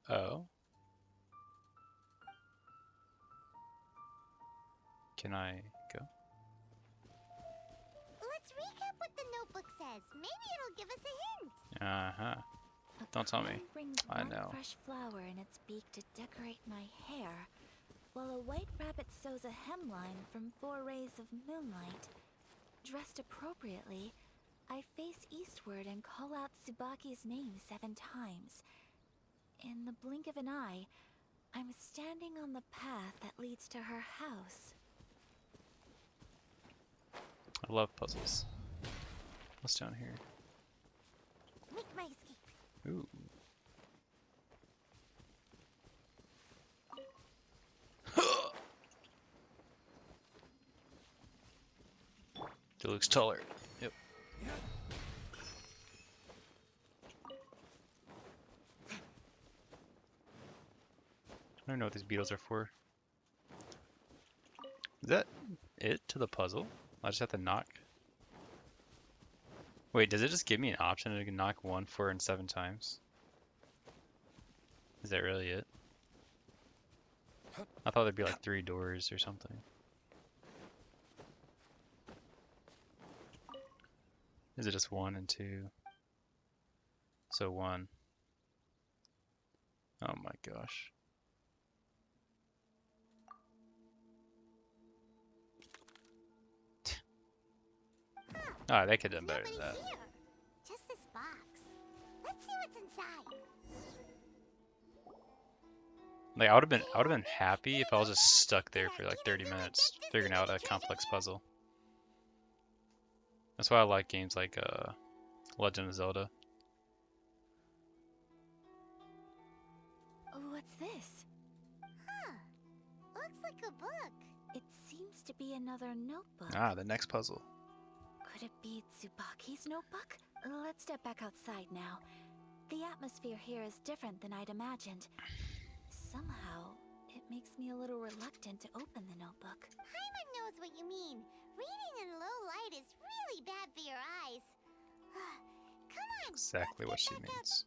Oh. Can I go? Let's recap what the notebook says. Maybe it'll give us a hint. Uh-huh. A Don't tell me. crone brings I one know. fresh flower in its beak to decorate my hair, while a white rabbit sews a hemline from 4 rays of moonlight. Dressed appropriately, I face eastward and call out Tsubaki's name 7 times. In the blink of an eye, I'm standing on the path that leads to her house. I love puzzles. What's down here? Make my escape. Ooh. It looks taller. Yep. I don't know what these beetles are for. Is that it to the puzzle? I just have to knock. Wait, does it just give me an option to knock 1, 4, and 7 times? Is that really it? I thought there'd be like 3 doors or something. Is it just 1 and 2? So 1. Oh my gosh. Ah, they could have done better than Nobody that. here. Just this box. Let's see what's inside. Like I would have been happy if I was just stuck there for like 30 minutes figuring out a complex puzzle. That's why I like games like Legend of Zelda. What's this? Huh. Looks like a book. It seems to be another notebook. Ah, the next puzzle. Could it be Tsubaki's notebook? Let's step back outside now. The atmosphere here is different than I'd imagined. Somehow, it makes me a little reluctant to open the notebook. Paimon knows what you mean. Reading in low light is really bad for your eyes. Come on. Exactly what let's she get back means.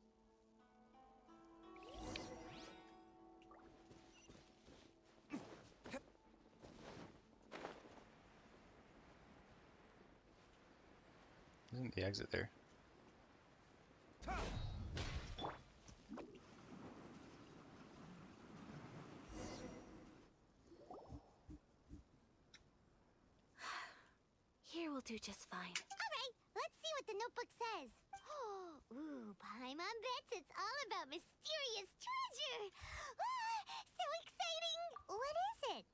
Isn't the exit there? Here will do just fine. Alright, let's see what the notebook says. Ooh, Paimon bets it's all about mysterious treasure! Ah, so exciting! What is it?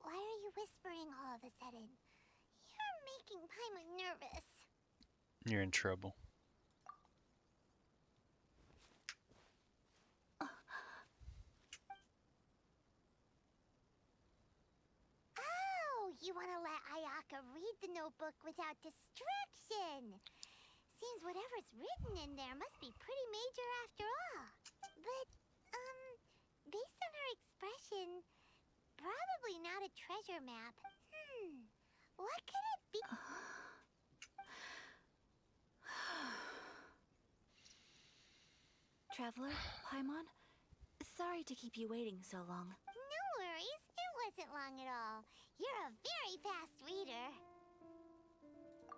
Why are you whispering all of a sudden? You're making Paimon nervous. You're in trouble. Oh, you want to let Ayaka read the notebook without distraction. Seems whatever's written in there must be pretty major after all. But, based on her expression, probably not a treasure map. What could it be? Traveler, Paimon, sorry to keep you waiting so long. No worries, it wasn't long at all. You're a very fast reader.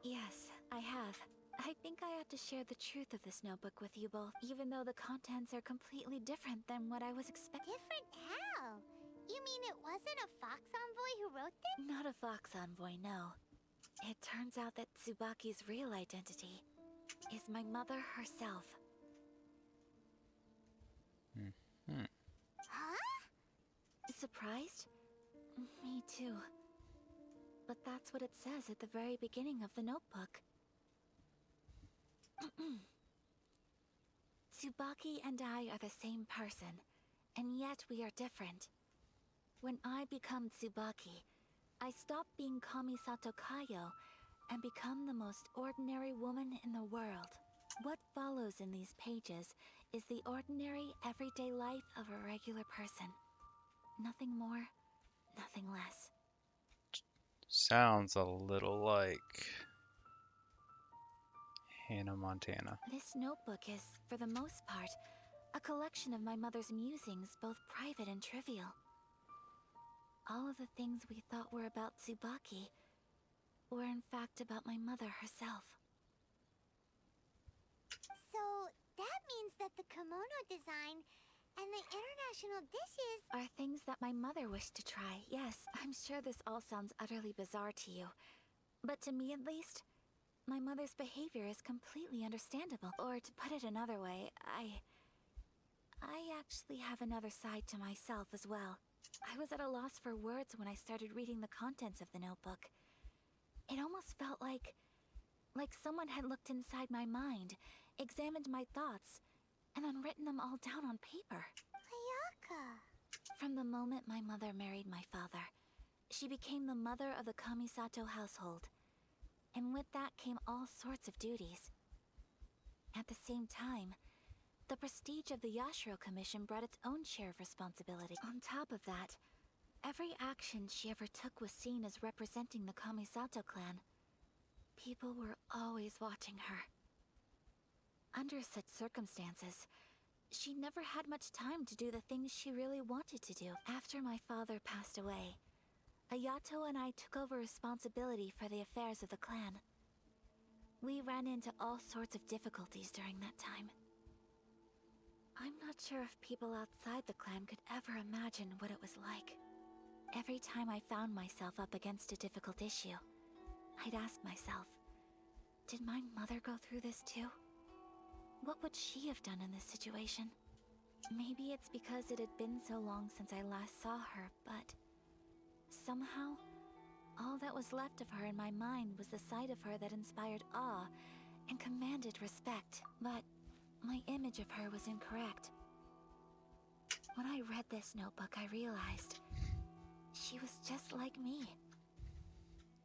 Yes, I have. I think I ought to share the truth of this notebook with you both, even though the contents are completely different than what I was expecting. Different how? You mean it wasn't a fox envoy who wrote them? Not a fox envoy, no. It turns out that Tsubaki's real identity is my mother herself. Huh? Surprised? Me too. But that's what it says at the very beginning of the notebook. Tsubaki and I are the same person, and yet we are different. When I become Tsubaki, I stop being Kamisato Kayo and become the most ordinary woman in the world. What follows in these pages is the ordinary, everyday life of a regular person. Nothing more, nothing less. Sounds a little like Hannah Montana. This notebook is, for the most part, a collection of my mother's musings, both private and trivial. All of the things we thought were about Tsubaki were in fact about my mother herself. So, that means that the kimono design and the international dishes... Are things that my mother wished to try, yes. I'm sure this all sounds utterly bizarre to you. But to me at least, my mother's behavior is completely understandable. Or to put it another way, I actually have another side to myself as well. I was at a loss for words when I started reading the contents of the notebook. It almost felt like someone had looked inside my mind, examined my thoughts, and then written them all down on paper. Ayaka! From the moment my mother married my father, she became the mother of the Kamisato household. And with that came all sorts of duties. At the same time, the prestige of the Yashiro Commission brought its own share of responsibility. On top of that, every action she ever took was seen as representing the Kamisato clan. People were always watching her. Under such circumstances, she never had much time to do the things she really wanted to do. After my father passed away, Ayato and I took over responsibility for the affairs of the clan. We ran into all sorts of difficulties during that time. I'm not sure if people outside the clan could ever imagine what it was like. Every time I found myself up against a difficult issue, I'd ask myself, did my mother go through this too? What would she have done in this situation? Maybe it's because it had been so long since I last saw her, but somehow, all that was left of her in my mind was the sight of her that inspired awe and commanded respect. But my image of her was incorrect. When I read this notebook, I realized she was just like me.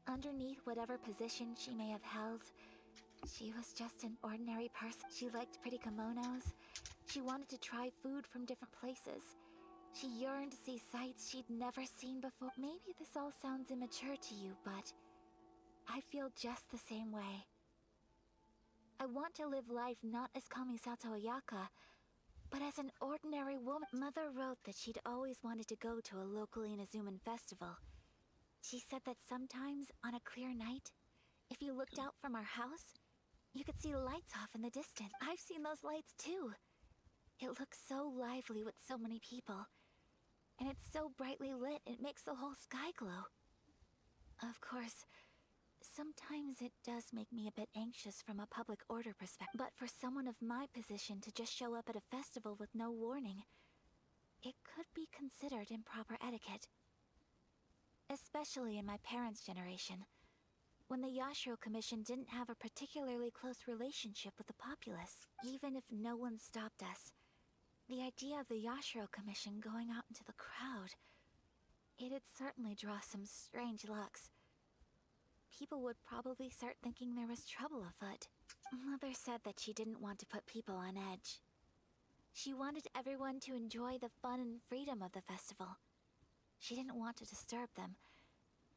Underneath whatever position she may have held, she was just an ordinary person. She liked pretty kimonos. She wanted to try food from different places. She yearned to see sights she'd never seen before. Maybe this all sounds immature to you, but I feel just the same way. I want to live life not as Kamisato Ayaka, but as an ordinary woman. Mother wrote that she'd always wanted to go to a local Inazuman festival. She said that sometimes, on a clear night, if you looked out from our house, you could see lights off in the distance. I've seen those lights too. It looks so lively with so many people. And it's so brightly lit, it makes the whole sky glow. Of course, Sometimes it does make me a bit anxious from a public order perspective, but for someone of my position to just show up at a festival with no warning, it could be considered improper etiquette. Especially in my parents' generation, when the Yashiro Commission didn't have a particularly close relationship with the populace. Even if no one stopped us, the idea of the Yashiro Commission going out into the crowd, it'd certainly draw some strange looks. People would probably start thinking there was trouble afoot. Mother said that she didn't want to put people on edge. She wanted everyone to enjoy the fun and freedom of the festival. She didn't want to disturb them,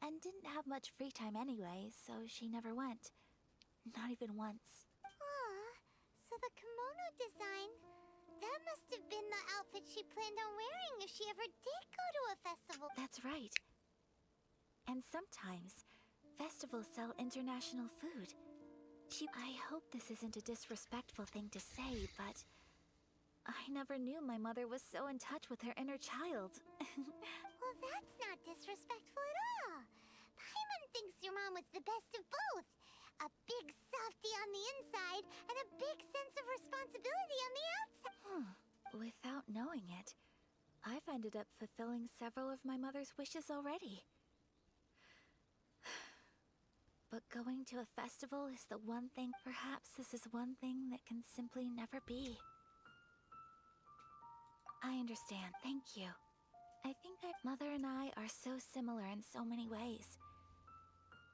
and didn't have much free time anyway, so she never went. Not even once. Aw, so the kimono design, that must have been the outfit she planned on wearing if she ever did go to a festival. That's right. And sometimes, festivals sell international food. I hope this isn't a disrespectful thing to say, but I never knew my mother was so in touch with her inner child. Well, that's not disrespectful at all. Paimon thinks your mom was the best of both. A big softie on the inside and a big sense of responsibility on the outside. Without knowing it, I've ended up fulfilling several of my mother's wishes already. But going to a festival is the one thing. Perhaps this is one thing that can simply never be. I understand, thank you. I think Mother and I are so similar in so many ways.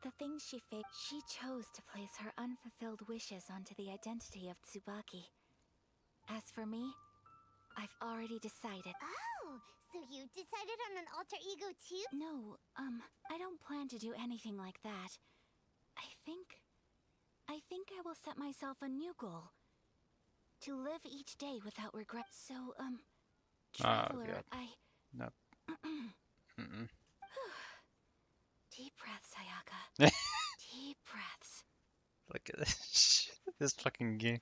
The things she faked, she chose to place her unfulfilled wishes onto the identity of Tsubaki. As for me, I've already decided. Oh, so you decided on an alter ego too? No, I don't plan to do anything like that. I think I will set myself a new goal. To live each day without regret. So, Traveler, yeah. Nope. Deep breaths, Ayaka. Deep breaths. Look at this. This fucking game.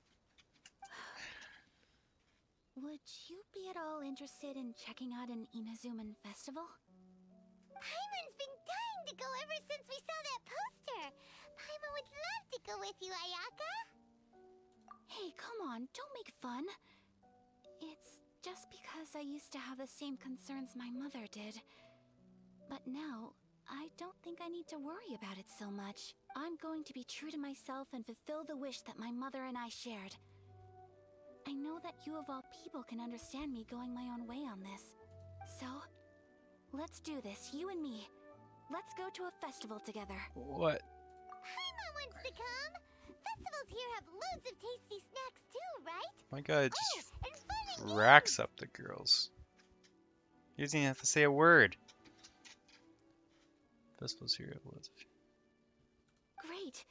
Would you be at all interested in checking out an Inazuman festival? Paimon's been dying to go ever since we saw that poster. Paimon would love to go with you, Ayaka. Hey, come on, don't make fun. It's just because I used to have the same concerns my mother did. But now, I don't think I need to worry about it so much. I'm going to be true to myself and fulfill the wish that my mother and I shared. I know that you of all people can understand me going my own way on this. So, let's do this, you and me. Let's go to a festival together. What? Paimon wants to come. Festivals here have loads of tasty snacks too, right? My God, Oh, just and fun racks up the girls. He doesn't even have to say a word. Festivals here have loads of. Great.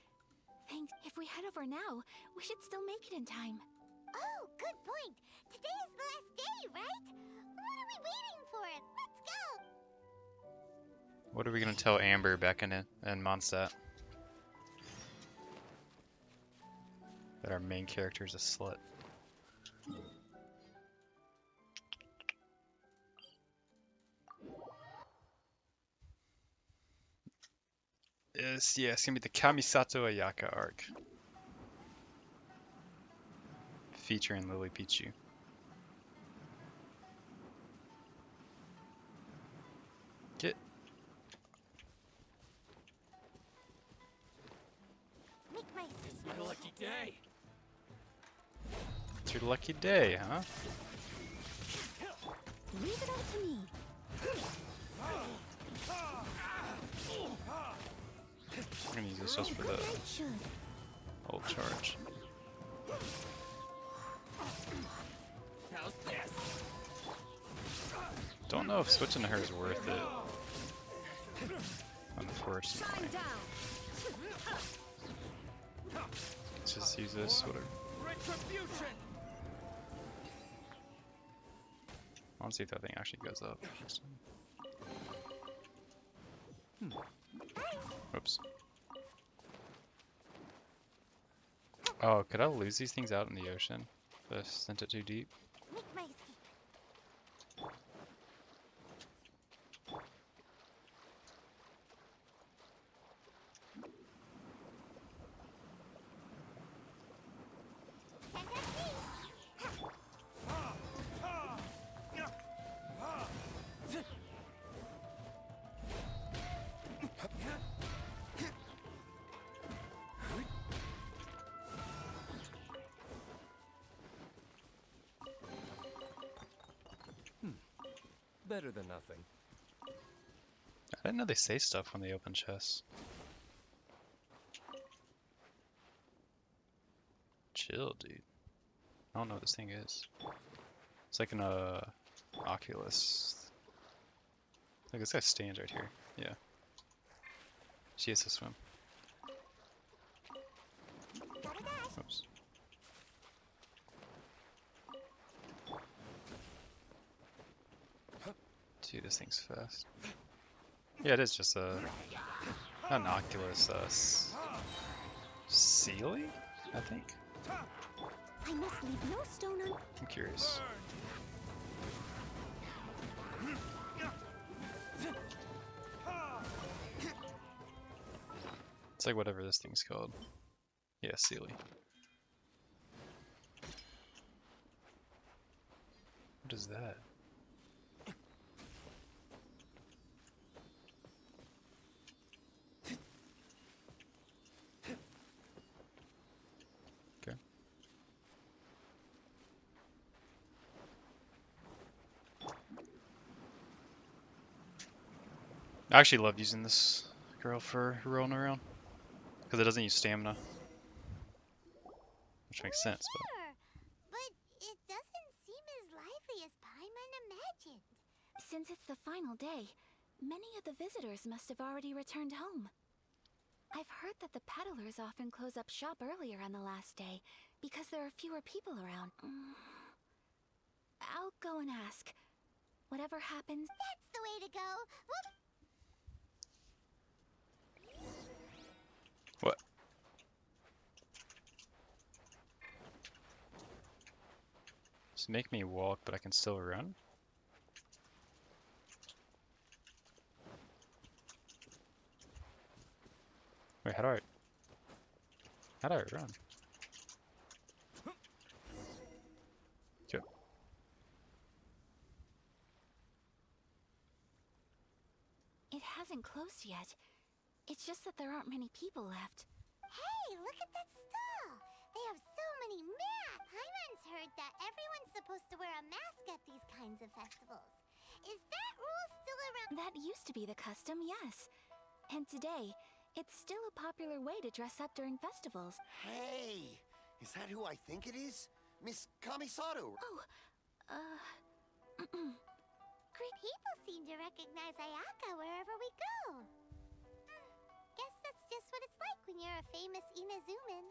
Thanks. If we head over now, we should still make it in time. Oh, good point. Today is the last day, right? What are we waiting for? Let's go. What are we gonna tell Amber, Beckon, and Mondstadt? That our main character is a slut. Yeah, it's gonna be the Kamisato Ayaka arc. Featuring Lily Pichu. Get. Make my It's my lucky day. It's your lucky day, huh? Leave it up to me. I'm gonna use this just for the whole charge. How's this? Don't know if switching to her is worth it. Unfortunately. Let's just use this, whatever. Retribution. I want to see if that thing actually goes up. Oops. Oh, could I lose these things out in the ocean? If I sent it too deep? Make my escape. better than nothing. I didn't know they say stuff when they open chests. Chill, dude. I don't know what this thing is. It's like an Oculus. Like this guy stands right here. Yeah. She has to swim. Oops. Dude, this thing's fast. Yeah, it is just a not an Oculus, Sealy, I think. I must leave no stone un- I'm curious. It's like whatever this thing's called. Yeah, Sealy. What is that? Okay. I actually love using this girl for rolling around because it doesn't use stamina, which makes sense. But Sure, but it doesn't seem as lively as Paimon imagined. Since it's the final day, many of the visitors must have already returned home. I've heard that the peddlers often close up shop earlier on the last day because there are fewer people around. I'll go and ask. Whatever happens, That's the way to go. Whoop. what? Just make me walk, but I can still run? Wait, how do I run? Yep. it hasn't closed yet. It's just that there aren't many people left. Hey, look at that stall. They have so many masks. Paimon's heard that everyone's supposed to wear a mask at these kinds of festivals. Is that rule still around? That used to be the custom, yes. And today, it's still a popular way to dress up during festivals. Hey, is that who I think it is? Miss Kamisato. Great people seem to recognize Ayaka wherever we go. Guess that's just what it's like when you're a famous Inazuman.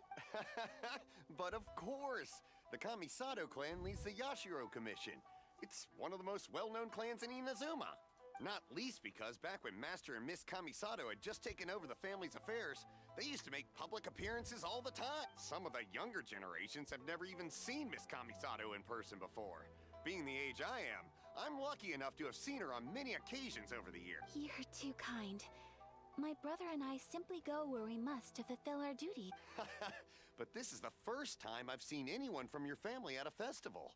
But of course, the Kamisato clan leads the Yashiro Commission. It's one of the most well-known clans in Inazuma. Not least because back when Master and Miss Kamisato had just taken over the family's affairs, they used to make public appearances all the time. Some of the younger generations have never even seen Miss Kamisato in person before. Being the age I am, I'm lucky enough to have seen her on many occasions over the years. You're too kind. My brother and I simply go where we must to fulfill our duty. But this is the first time I've seen anyone from your family at a festival.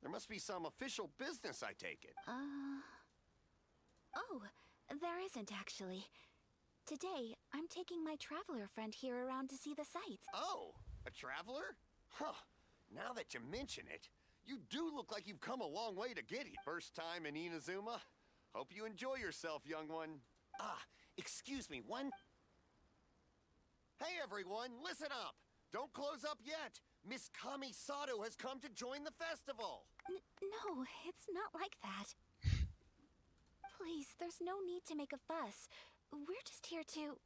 There must be some official business, I take it. Oh, there isn't actually. Today, I'm taking my traveler friend here around to see the sights. Oh, a traveler? Huh. Now that you mention it, you do look like you've come a long way to get here. First time in Inazuma? Hope you enjoy yourself, young one. Ah, excuse me, one... Hey everyone, listen up! Don't close up yet! Miss Kamisato has come to join the festival! No, it's not like that. Please, there's no need to make a fuss. We're just here to...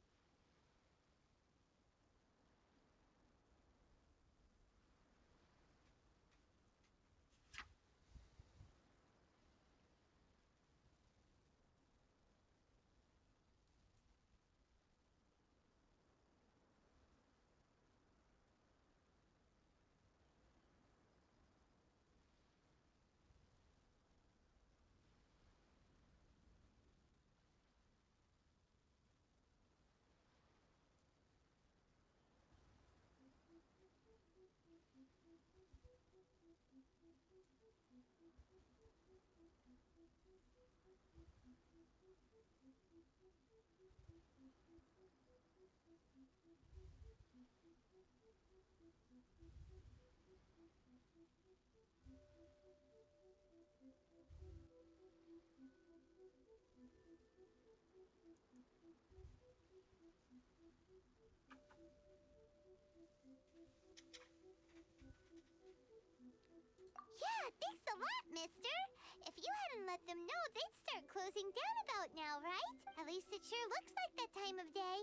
and let them know they'd start closing down about now, right? At least it sure looks like that time of day.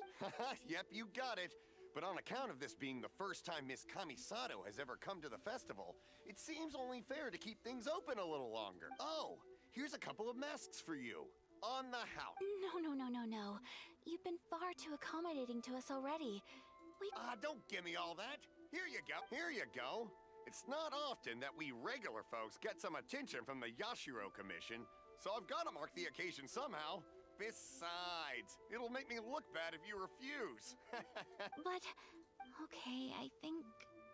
Yep, you got it. But on account of this being the first time Miss Kamisato has ever come to the festival, it seems only fair to keep things open a little longer. Oh, here's a couple of masks for you. On the house. No. You've been far too accommodating to us already. Don't give me all that. Here you go. Here you go. It's not often that we regular folks get some attention from the Yashiro Commission, so I've got to mark the occasion somehow. Besides, it'll make me look bad if you refuse. But, okay, I think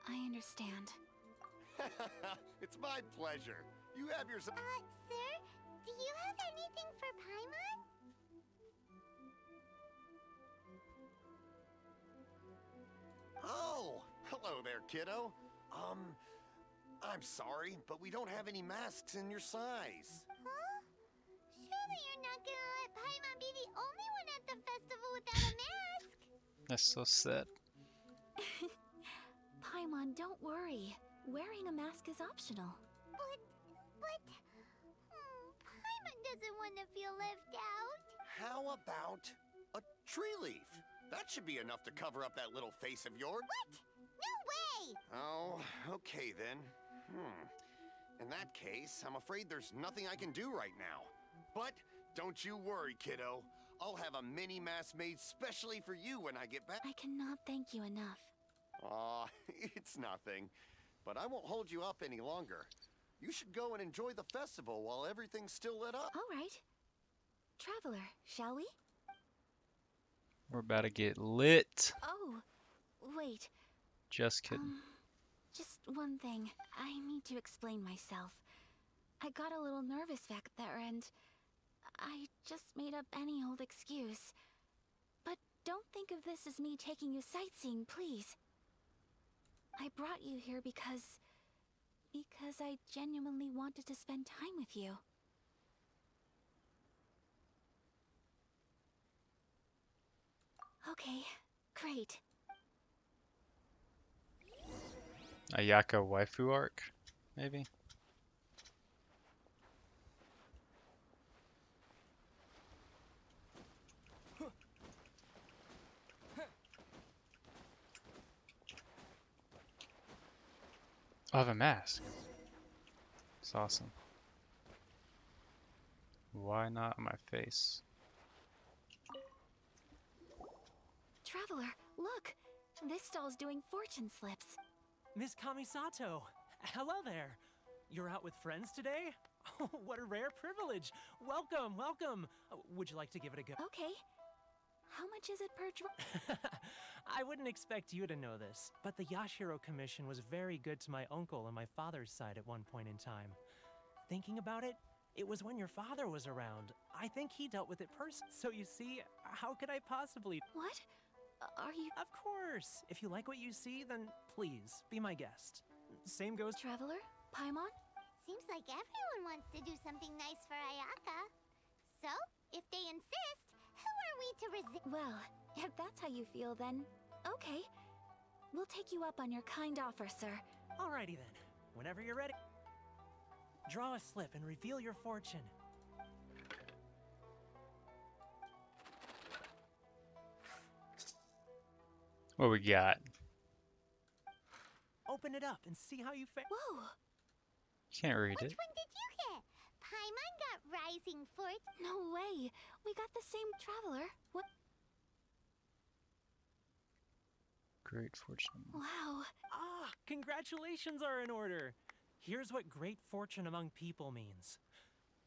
I understand. It's my pleasure. You have your... Sir, do you have anything for Paimon? Oh, hello there, kiddo. I'm sorry, but we don't have any masks in your size. Huh? Surely you're not gonna let Paimon be the only one at the festival without a mask? That's so sad. Paimon, don't worry. Wearing a mask is optional. But, Paimon doesn't want to feel left out. How about a tree leaf? That should be enough to cover up that little face of yours. What? No way! Oh, okay then. In that case, I'm afraid there's nothing I can do right now. But don't you worry, kiddo. I'll have a mini mask made specially for you when I get back. I cannot thank you enough. Aw, it's nothing. But I won't hold you up any longer. You should go and enjoy the festival while everything's still lit up. All right. Traveler, shall we? We're about to get lit. Oh, wait. Just kidding. Just one thing. I need to explain myself. I got a little nervous back there and I just made up any old excuse. But don't think of this as me taking you sightseeing, please. I brought you here because I genuinely wanted to spend time with you. Okay, great. Ayaka Waifu arc, maybe? I have a mask. It's awesome. Why not on my face? Traveler, look! This stall's doing fortune slips. Miss Kamisato! Hello there! You're out with friends today? Oh, what a rare privilege! Welcome, welcome! Would you like to give it a go? Okay. How much is it per draw? I wouldn't expect you to know this, but the Yashiro Commission was very good to my uncle on my father's side at one point in time. Thinking about it, it was when your father was around. I think he dealt with it personally. So you see, how could I possibly... What? Are you... Of course! If you like what you see, then please, be my guest. Same goes... Traveler? Paimon? Seems like everyone wants to do something nice for Ayaka. So, if they insist, who are we to resist? Well, if that's how you feel, then okay. We'll take you up on your kind offer, sir. Alrighty then. Whenever you're ready. Draw a slip and reveal your fortune. What we got? Open it up and see how you fare. Whoa! Can't read Which it. one did you get? Paimon got Rising Fortune. No way! We got the same traveler. What? Great fortune. Wow. Ah, congratulations are in order. Here's what great fortune among people means.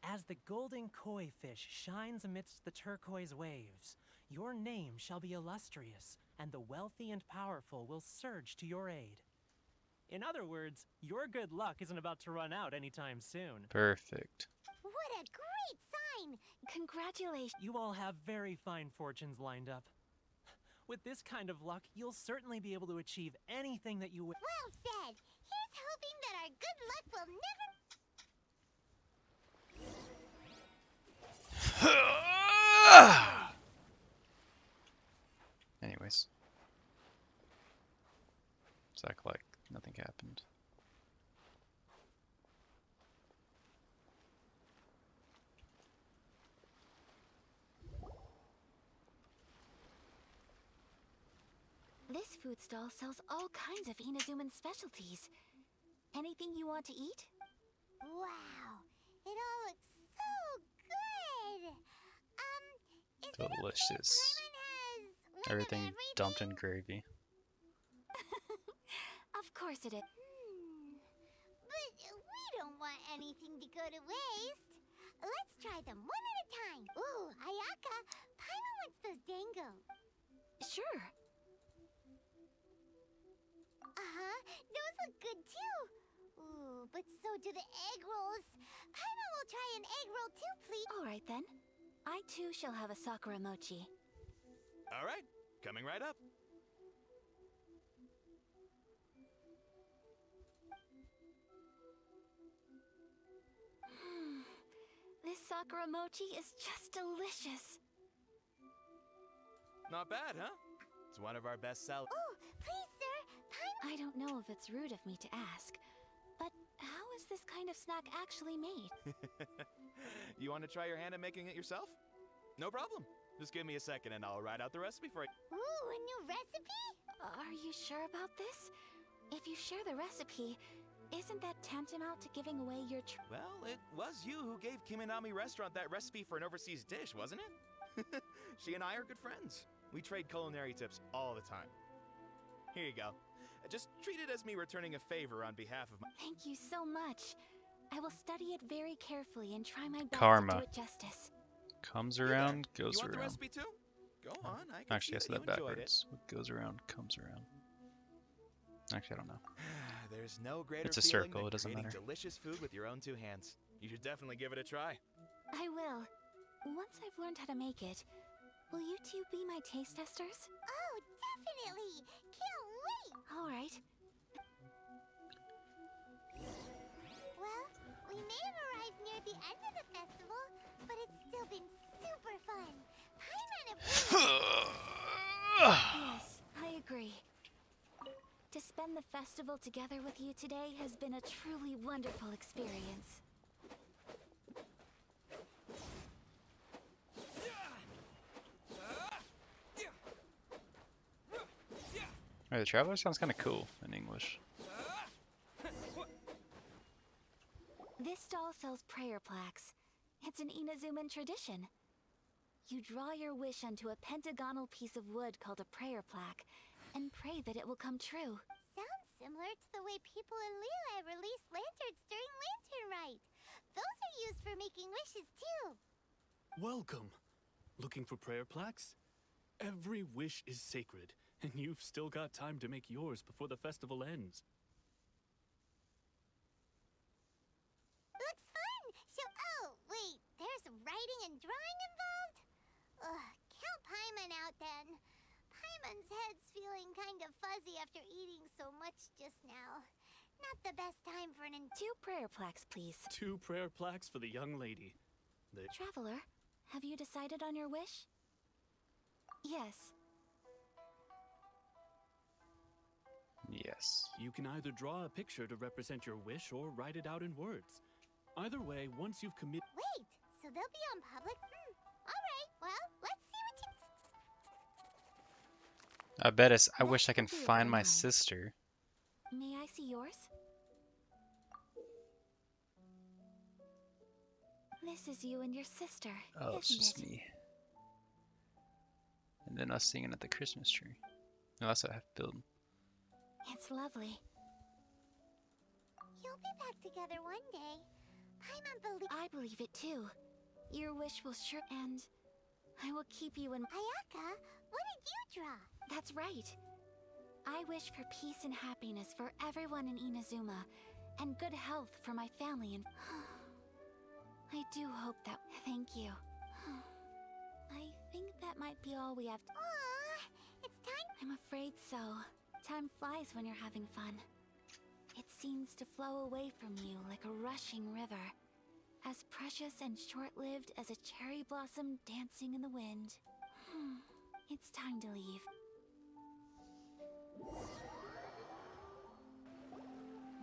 As the golden koi fish shines amidst the turquoise waves, your name shall be illustrious, and the wealthy and powerful will surge to your aid. In other words, your good luck isn't about to run out anytime soon. Perfect. What a great sign! Congratulations. You all have very fine fortunes lined up. With this kind of luck, you'll certainly be able to achieve anything that you wish. Well said! Here's hoping that our good luck will never... Anyways. Let's act like nothing happened. This food stall sells all kinds of Inazuman specialties. Anything you want to eat? Wow, it all looks so good. Is it okay if Delicious. Paimon has one of Everything everything? dumped in gravy. Of course it is. But we don't want anything to go to waste. Let's try them one at a time. Ooh, Ayaka, Paimon wants those dango. Sure. Uh-huh, those look good too. Ooh, but so do the egg rolls. Paimon will try an egg roll too, please. All right then. I too shall have a sakura mochi. All right, coming right up. This sakura mochi is just delicious. Not bad, huh? It's one of our best sellers. Oh, please, sir. Paimon. I don't know if it's rude of me to ask, but how is this kind of snack actually made? You want to try your hand at making it yourself? No problem. Just give me a second and I'll write out the recipe for you. Ooh, a new recipe? Are you sure about this? If you share the recipe, isn't that tantamount to giving away your Well, it was you who gave Kiminami Restaurant that recipe for an overseas dish, wasn't it? She and I are good friends. We trade culinary tips all the time. Here you go. Just treat it as me returning a favor on behalf of my... Thank you so much. I will study it very carefully and try my best Karma. to do it justice. Comes Hey there. around, goes You want the around. recipe too? Go on, I can Actually, I see said that you enjoyed backwards. What goes around, comes around. Actually, I don't know. There's no greater It's a feeling circle, than it doesn't creating matter. delicious food with your own two hands. You should definitely give it a try. I will. Once I've learned how to make it, will you two be my taste testers? Oh, definitely. Can't wait. All right. Well, we may have arrived near the end of the festival, but it's still been super fun. Paimon approves. Yes, I agree. To spend the festival together with you today has been a truly wonderful experience. Alright, the Traveler sounds kind of cool in English. This stall sells prayer plaques. It's an Inazuman tradition. You draw your wish onto a pentagonal piece of wood called a prayer plaque and pray that it will come true. Sounds similar to the way people in Liyue release lanterns during Lantern Rite. Those are used for making wishes too. Welcome. Looking for prayer plaques? Every wish is sacred, and you've still got time to make yours before the festival ends. Looks fun! So, oh, wait, there's writing and drawing involved? Ugh, count Paimon out then. Paimon's head's feeling kind of fuzzy after eating so much just now. Not the best time for an 2 prayer plaques, please. 2 prayer plaques for the young lady. Traveler, have you decided on your wish? Yes. Yes. You can either draw a picture to represent your wish or write it out in words. Either way, once you've committed... Wait, so they'll be on public? Alright, well, let's see what you... I bet it's. I That wish I can will do find for my now. sister. May I see yours? This is you and your sister, Oh, it's isn't just it? me. And then us singing at the Christmas tree. No, that's what I have to build. It's lovely. You'll be back together one day. Paimon I believe it too. Your wish will sure and I will keep you in. Ayaka, what did you draw? That's right. I wish for peace and happiness for everyone in Inazuma, and good health for my family and. I do hope that. Thank you. I think that might be all we have. Aww, it's time. I'm afraid so. Time flies when you're having fun. It seems to flow away from you like a rushing river, as precious and short-lived as a cherry blossom dancing in the wind. It's time to leave.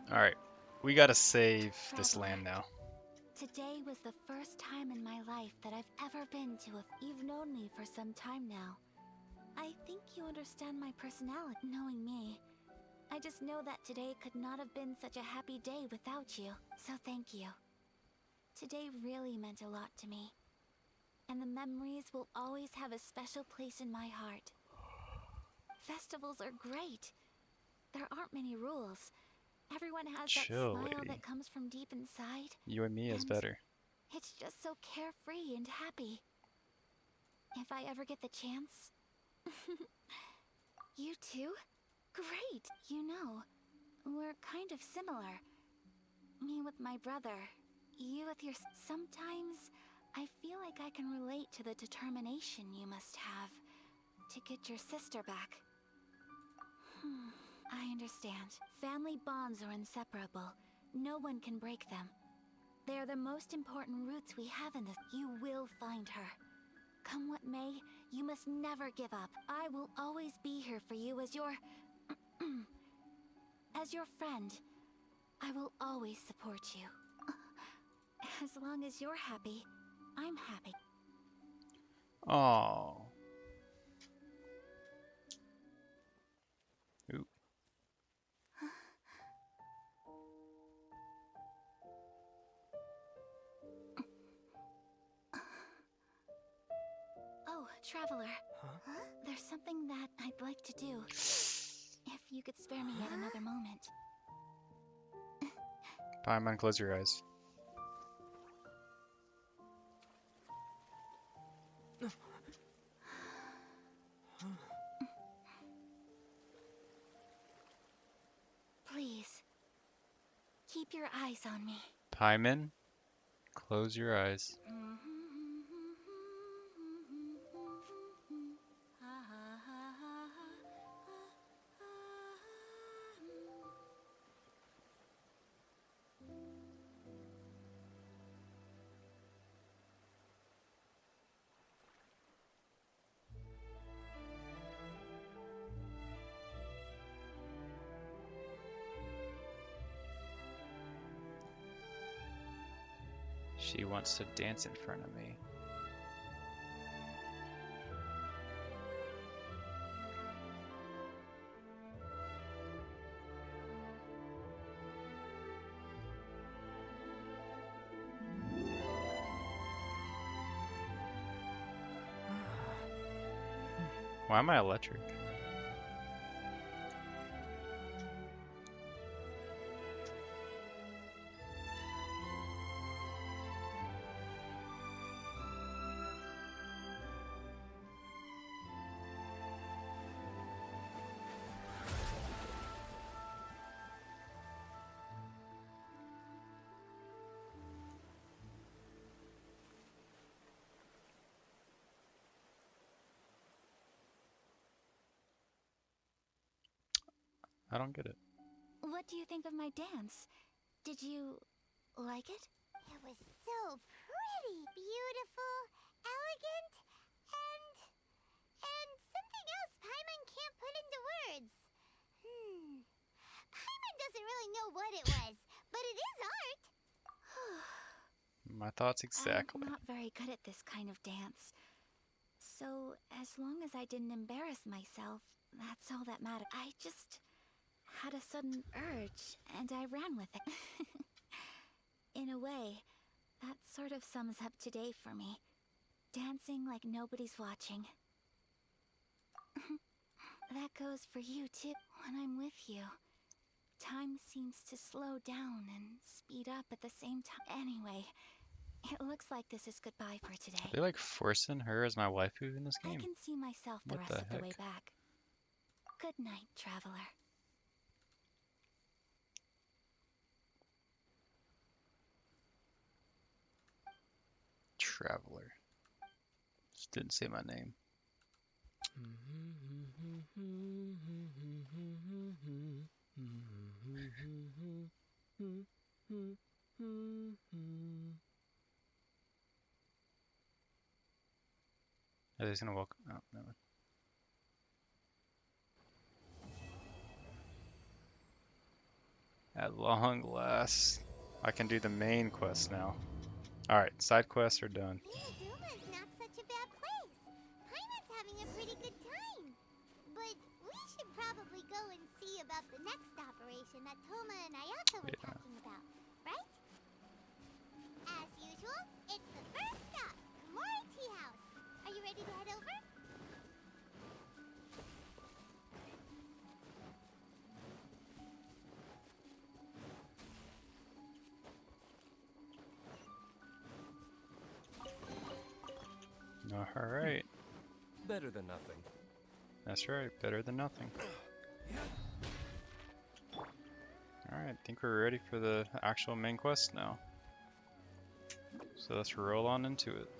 Alright. We gotta save this Traveler. land now. Today was the first time in my life that I've ever been to a... You've known me for some time now. I think you understand my personality, knowing me. I just know that today could not have been such a happy day without you, so thank you. Today really meant a lot to me, and the memories will always have a special place in my heart. Festivals are great. There aren't many rules. Everyone has that smile Chilly. that comes from deep inside. You and me is And better. it's just so carefree and happy. If I ever get the chance. You too? Great! You know, we're kind of similar. Me with my brother, you with your... Sometimes I feel like I can relate to the determination you must have to get your sister back. I understand. Family bonds are inseparable. No one can break them. They are the most important roots we have in this. You will find her. Come what may, you must never give up. I will always be here for you as your... as your friend. I will always support you. As long as you're happy, I'm happy. Oh. Ooh. Oh, Traveler. Huh? There's something that I'd like to do. If you could spare me yet another moment. Paimon, close your eyes. Please. Keep your eyes on me. Paimon, close your eyes. She wants to dance in front of me. Why am I electric? I don't get it. What do you think of my dance? Did you like it? It was so pretty, beautiful, elegant, and something else Paimon can't put into words. Paimon doesn't really know what it was, but it is art. My thoughts exactly. I'm not very good at this kind of dance. So, as long as I didn't embarrass myself, that's all that mattered. I just had a sudden urge, and I ran with it. In a way, that sort of sums up today for me. Dancing like nobody's watching. That goes for you too. When I'm with you, time seems to slow down and speed up at the same time. Anyway, it looks like this is goodbye for today. Are they like forcing her as my waifu in this I game? can see myself the What rest the of the way heck? back. Good night, Traveler. Traveler. Just didn't say my name. Are they just gonna walk? Oh, no. At long last, I can do the main quest now. Alright, side quests are done. Inazuma's not such a bad place. Paimon's having a pretty good time. probably go and see about the next operation that Toma and Ayaka were talking about, right? As usual, it's the first stop, Komori Tea House. Are you ready to head over? Alright. Better than nothing. That's right, better than nothing. Alright, I think we're ready for the actual main quest now. So let's roll on into it.